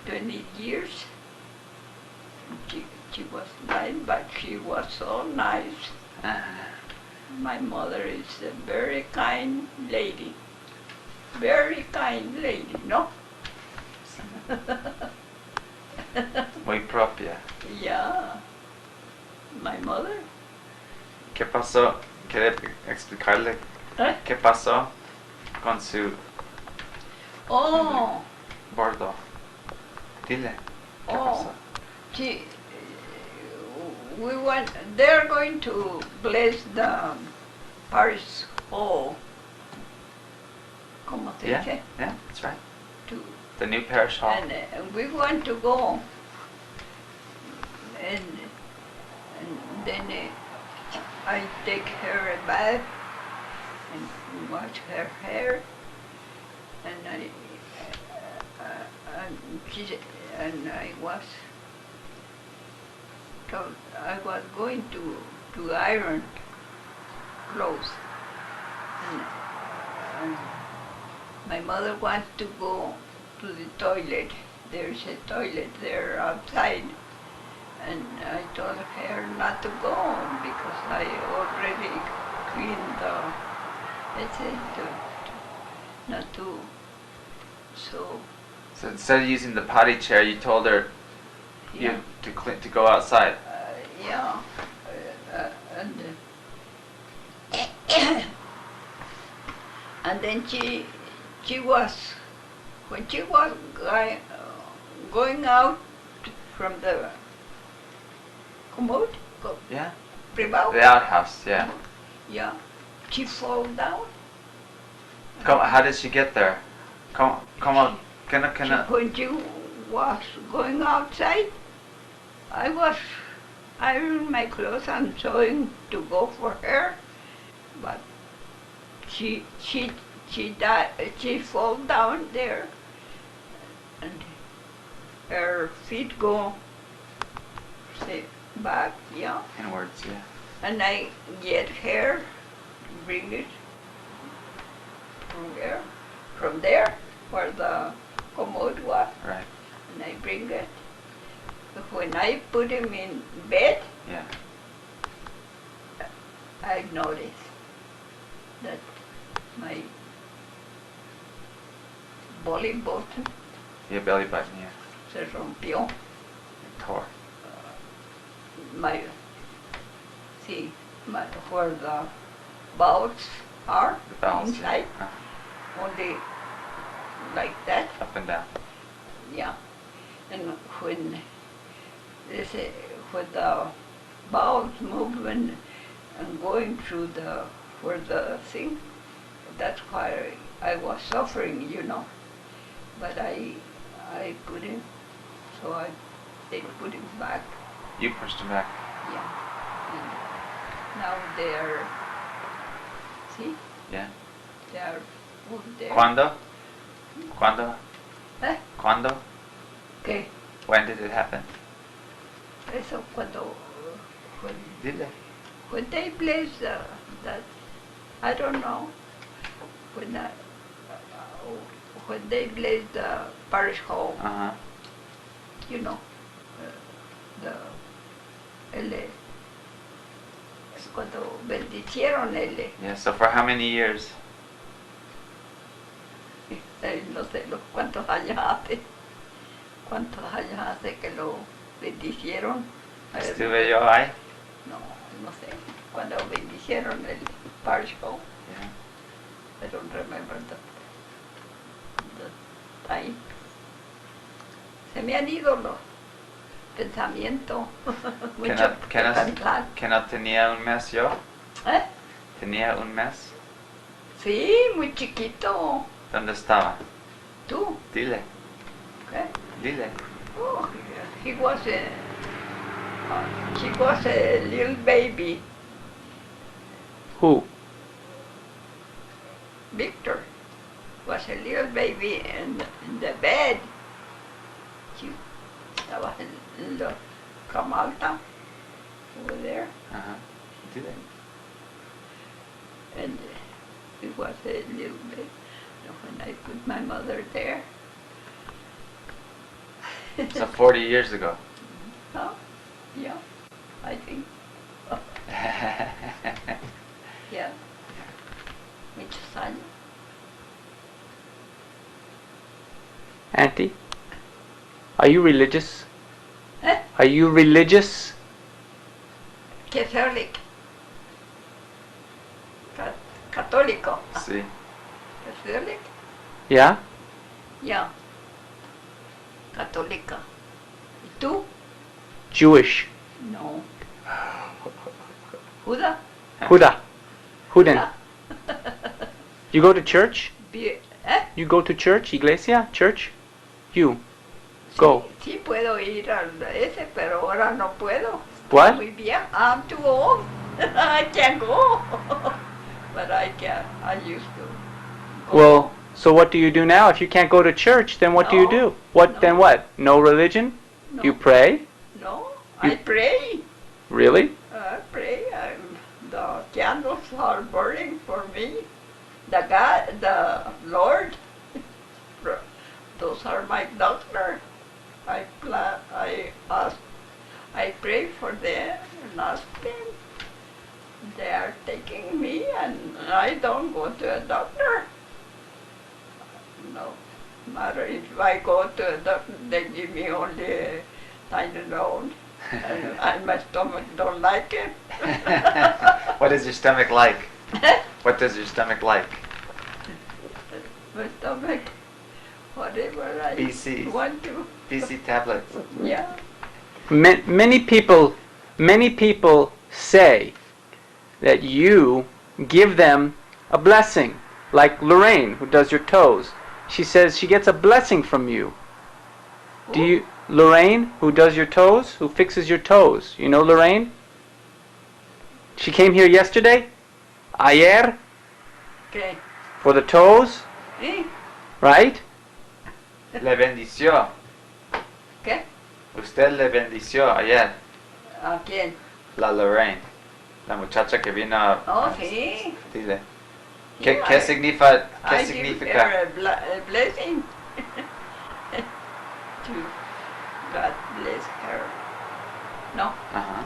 20 years. She was blind, but she was so nice. My mother is a very kind lady. Very kind lady, no? Muy propia. Yeah. My mother. ¿Qué pasó? ¿Quiere explicarle ¿Eh? qué pasó con su Oh, bordo? Dile. ¿Qué Oh. pasó? she, they're going to bless the parish hall. ¿Cómo se Yeah, dice? yeah, that's right. To, The new parish hall. and we want to go. And then I take her a bath and wash her hair, and I was told I was going to iron clothes, and my mother wants to go to the toilet. There's a toilet there outside. And I told her not to go because I already cleaned not to. So So instead of using the potty chair, you told her yeah, to go outside. yeah, and and then she was when she was going out from the commode, Yeah. privado. The outhouse, yeah. Yeah, she fall down. How did she get there? Come on. Can I? When you was going outside, I was ironing my clothes and sewing to go for her, but she died. She fall down there, and her feet go back, yeah. Inwards, yeah. And I get hair, bring it from there, where the commode was, Right. and I bring it. But when I put him in bed, Yeah. I noticed that my belly button Your belly button, yeah. se rompió. It tore. My, see, where the bowels are The bowels. inside, Yeah. only like that, Up and down. yeah. And when when the bowels move and going through where the thing, that's why I was suffering, you know. But I put him, so they put him back, You pushed him back. yeah. And now they're, see, Yeah. they're over there. Cuando? Cuando? ¿Eh? Cuando? ¿Qué? When did it happen? Eso cuando, Dile. when they place that, I don't know, when they place the parish hall, Uh-huh. you know, es cuando bendicieron Yeah, so for how many years? no sé cuántos años hace que lo bendicieron. A ver, Estuve yo ahí. no sé, cuando bendicieron el parish hall. Yeah. I don't remember the time. Se me han ido los pensamientos. Que Mucho no, que, no, pensar. que no tenía un mes yo. ¿Eh? Tenía un mes. Sí, muy chiquito. ¿Dónde estaba? Tú. Dile. ¿Qué? Dile. Oh, he was a little baby. Who? Victor was a little baby in the bed. She estaba en la cama alta over there, Uh-huh. Dile. and it was a little baby. And when I put my mother there, So 40 years ago. huh? Yeah, I think, yeah, muchos años. Auntie? Are you religious? Eh? Are you religious? Catholic. Católico. Sí. Catholic? Yeah? Yeah. Católica. ¿Y tú? Jewish. No. Juda? Huda. Huden. You go to church? ¿Eh? You go to church? Iglesia? Church? You. Go. Sí puedo ir a ese, pero ahora no puedo. What? Muy bien. I'm too old. I can't go. But I can. I used to. Go. Well, so what do you do now? If you can't go to church, then what do you No. do? What No. then what? No religion? No. You pray? No, You- I pray. Really? I pray. The candles are burning for me. The Lord, those are my doctor. I pray for them and ask them. They are taking me, and I don't go to a doctor. No matter if I go to a doctor, they give me only Tylenol, and my stomach don't like it. What is your stomach like? What does your stomach like? My stomach, whatever I BC. want to. BC tablets. Yeah. Many people say that you give them a blessing, like Lorraine, who does your toes. She says she gets a blessing from you. Do you, Lorraine, who does your toes, who fixes your toes? You know Lorraine? She came here yesterday, ayer, Okay. for the toes, ¿Eh? right? Le bendició. ¿Qué? Usted le bendició ayer. ¿A quién? La Lorraine, la muchacha que vino a... Oh, sí. Dile. Yeah, ¿Qué significa? ¿Qué I give significa? her a blessing. To God bless her. No, Ajá.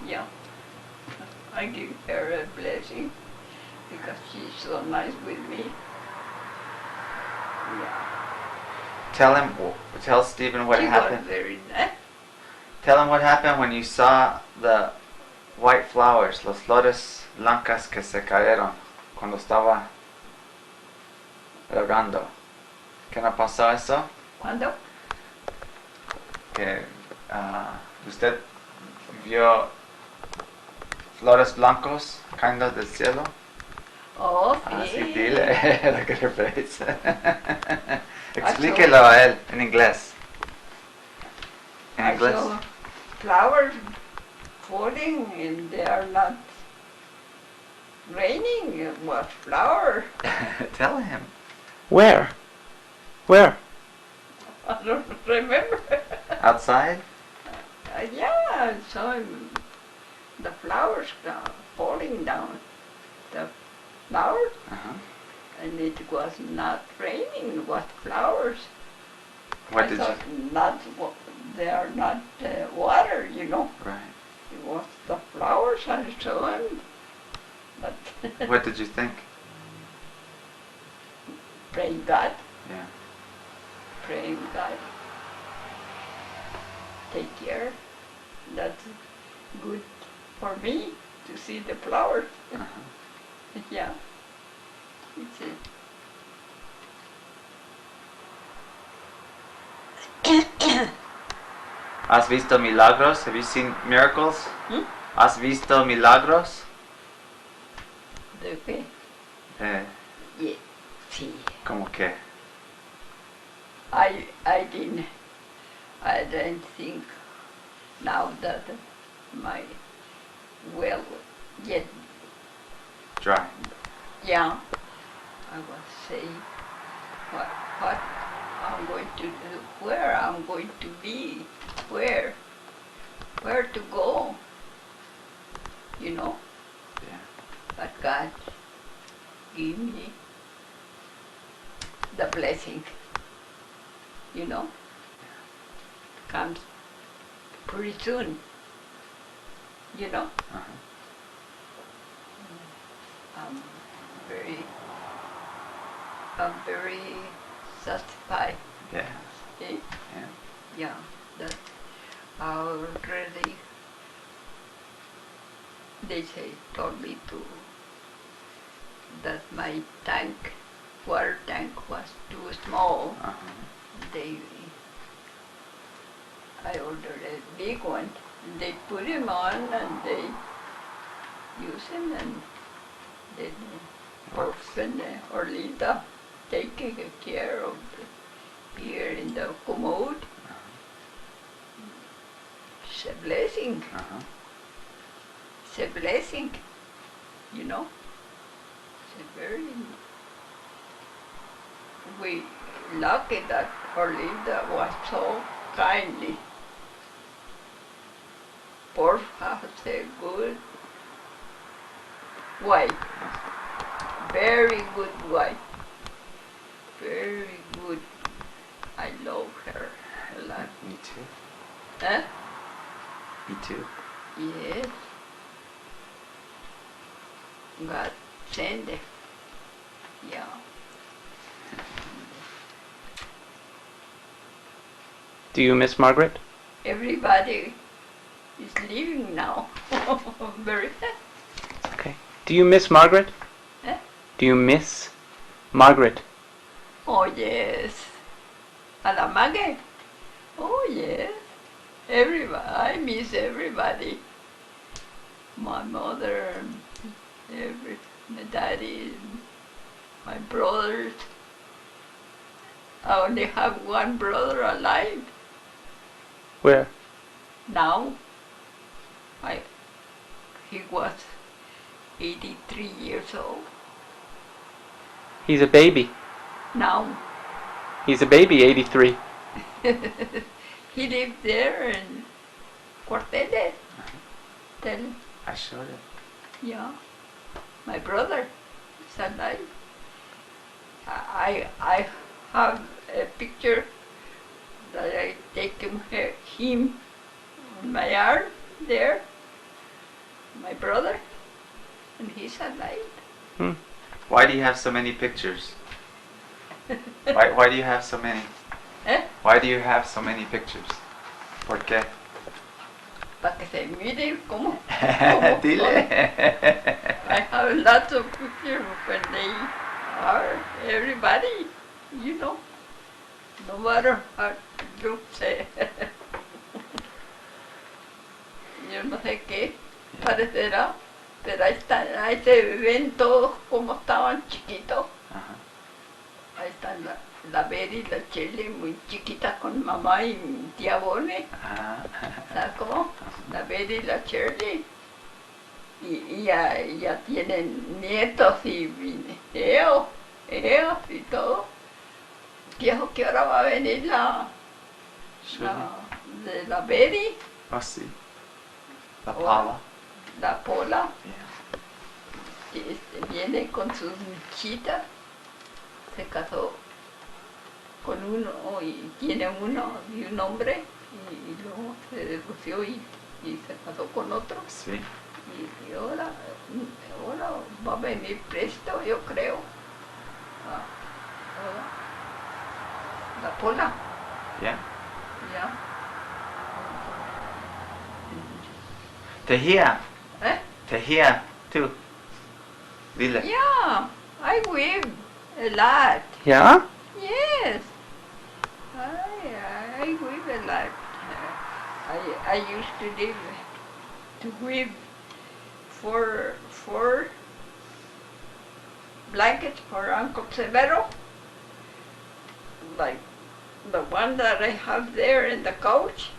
yeah. I give her a blessing because she's so nice with me. Yeah. Tell Stephen what She was happened. very nice. Tell him what happened when you saw the white flowers, las flores blancas que se cayeron cuando estaba regando. ¿Qué no pasó eso? ¿Cuándo? Que usted vio flores blancos cayendo del cielo. Oh, Así sí. dile, lo que refieres. Explíquelo a él en inglés. En I inglés. saw flowers falling and they are not raining. It was flowers. Tell him. Where? Where? I don't remember. Outside? Yeah, I saw the flowers falling down. The flowers, Uh-huh. and it was not raining. It was flowers. What I did you... thought not. They are not water, you know. Right. It was the flowers I saw them. But What did you think? praying God, Yeah. praying God. Take care. That's good for me to see the flowers. Uh-huh. Yeah. It's it. ¿Has visto milagros? Have you seen miracles? Hmm? ¿Has visto milagros? ¿De qué? Eh, Yeah. Sí. ¿Cómo que? I didn't think now that my well yet Dry. yeah I was saying what I'm going to do, where I'm going to be, where to go, you know. Yeah. But God give me the blessing, you know, comes pretty soon, you know. Uh-huh. I'm very satisfied. Yeah. Eh? Yeah. Yeah, that already told me to that my water tank was too small. Uh-huh. I ordered a big one. And they put him on and they use him, and then Orphan Orlinda taking care of here in the commode. It's a blessing. Uh-huh. It's a blessing, you know. It's a very we lucky that Orlinda was so kindly. Porf has a good wife, very good wife, very good. I love her a lot. Me too. Huh? Me too. Yes. God send it. Yeah. Do you miss Margaret? Everybody is leaving now. Very sad. Okay. Do you miss Margaret? Eh? Do you miss Margaret? Oh yes. A la mague. Oh yes. Everybody. I miss everybody. My mother, my daddy, my brothers. I only have one brother alive Where? now. He was 83 years old. He's a baby. Now He's a baby, 83. he lived there and cuarteles. Tell, I showed it. yeah, my brother is alive. I have a picture that I taken him on my arm there, my brother, and he's alive. Why do you have so many pictures? Why do you have so many? ¿Eh? Why do you have so many pictures? ¿Por qué? Para que se miren cómo. Dile. I have lots of pictures when they are everybody, you know, no matter how you say. Yo no sé qué parecerá, pero ahí se ven todos como estaban chiquitos. Ajá. Ahí están la Betty y la Shirley muy chiquitas con mamá y mi tía Bonnie. Ah. ¿Sabes cómo? La Betty y la Shirley. Y ya tienen nietos y hijos y todo. Viejo, ¿qué hora va a venir de la Betty? Oh, sí. La Oh. Paula. La Pola? Yeah. Viene con sus nichitas. Se casó con uno y tiene uno y un hombre y luego se divorció y se casó con otro. Sí. Y ahora va a venir presto, yo creo. La Pola, Yeah. ya. Tehia. ¿Eh? Tehia, too. Dile. Yeah, I weave a lot. Yeah? Yes, I weave a lot. I used to weave four blankets for Uncle Severo, like the one that I have there in the couch.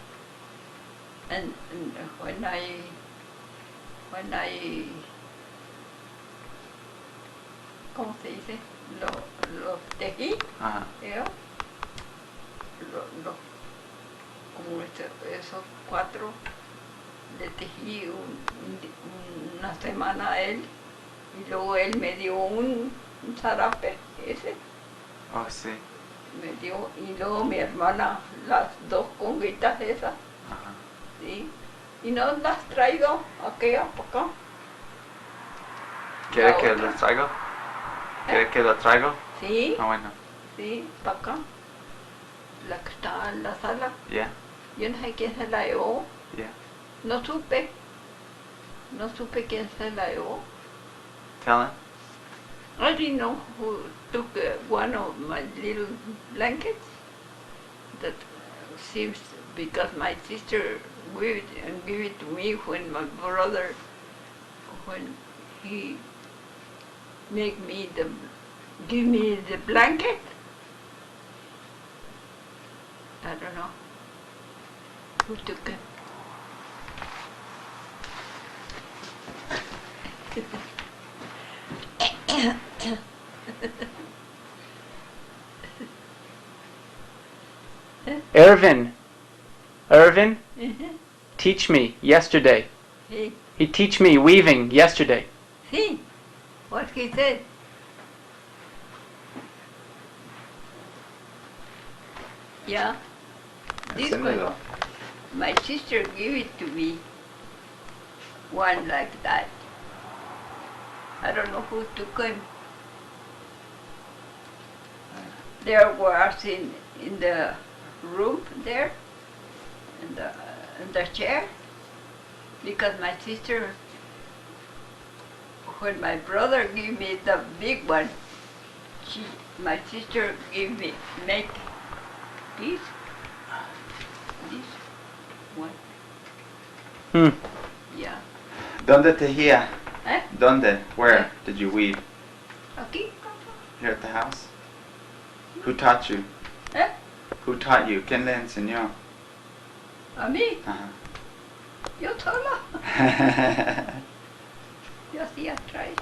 And when I ¿cómo se dice? Los tejí, Ajá. ¿ya? Como esos cuatro, le tejí una semana a él y luego él me dio un zarape, ese, Oh, sí. me dio, y luego mi hermana las dos conguitas esas, Ajá. ¿sí? Y no las traigo aquella para acá. ¿Quiere La que otra. lo traigo? ¿Quiere que lo traigo? Sí, Ah, bueno. sí, para acá. La que está en la sala. Yeah. Yo no sé quién se la llevó. Yeah. No supe quién se la llevó. Tell him. I didn't know who took one of my little blankets. That seems because my sister gave it to me when my brother, when he give me the blanket. I don't know who took it. Irvin, Mhm. teach me yesterday. Sí, He teach me weaving yesterday. sí. What he said. Yeah. This one, my sister gave it to me. One like that. I don't know who took him. There was in the room there, in the chair, because my sister, when my brother gave me the big one, my sister gave me make this one. Hmm. Yeah. ¿Dónde tejía? ¿Eh? ¿Dónde? Where did you weave? Aquí. Here at the house? Who taught you? ¿Eh? Who taught you? ¿Quién le enseñó? A mí. Ajá. Yo sola. Yo hacía try.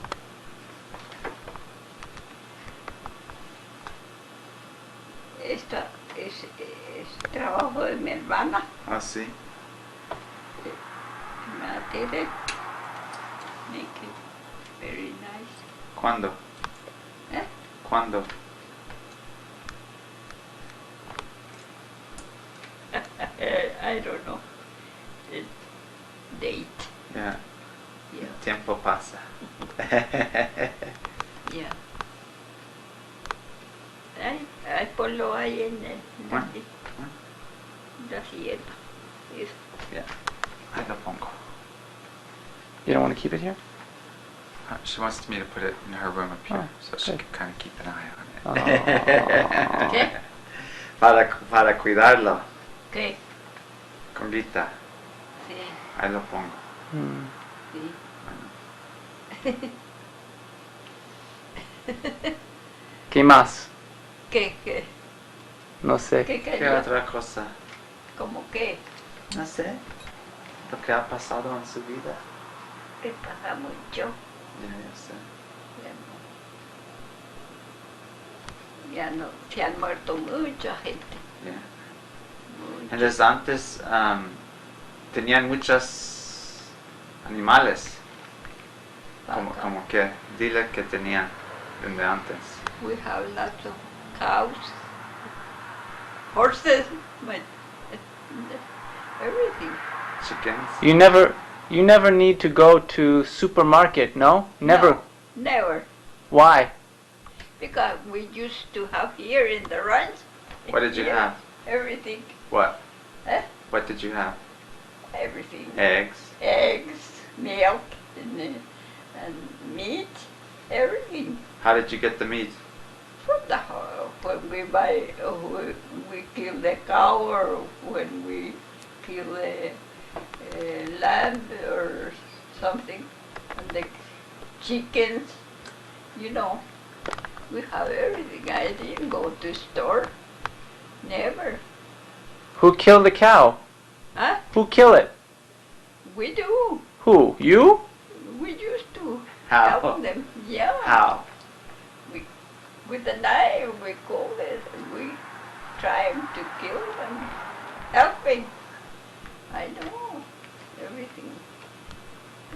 Esta es trabajo de mi hermana. Oh, sí. did it. Make it very nice. ¿Cuándo? Eh? ¿Cuándo? I don't know. The date. Yeah. Yeah. Tiempo pasa. Yeah. Ay, ponlo ahí en Bueno, la sierra. Yes. Yeah. Ahí lo pongo. You don't want to keep it here? She wants me to put it in her room up here, Oh, so she good. can kind of keep an eye on it. Oh. ¿Qué? Para cuidarlo, ¿Qué? Convita. Sí, Ahí lo pongo. Hmm. sí. ¿Qué más? ¿Qué? No sé. ¿Qué ¿Qué quería? otra cosa? ¿Cómo qué? No sé. Lo que ha pasado en su vida. ¿Qué pasa mucho? Ya sé. Ya no, se han muerto mucha gente. Yeah. Mucha. Entonces antes tenían muchos animales. Vaca. Como que, dile que tenían desde antes. We have lots of cows, horses, but everything. Chickens. You never need to go to supermarket, no? Never. No, never. Why? Because we used to have here in the ranch. What did you here, have? Everything. What? Eh? What did you have? Everything. Eggs. Eggs, milk, and meat, everything. How did you get the meat? From the when we buy, we kill the cow, or when we kill the lamb or something, and the chickens, you know, we have everything. I didn't go to store, never. Who killed the cow? Huh? Who killed it? We do. Who? You? We used to How? help them. Yeah. How? With the knife, we call it, and we try to kill them, helping. I know everything.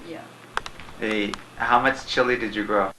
Yeah. Hey, how much chili did you grow?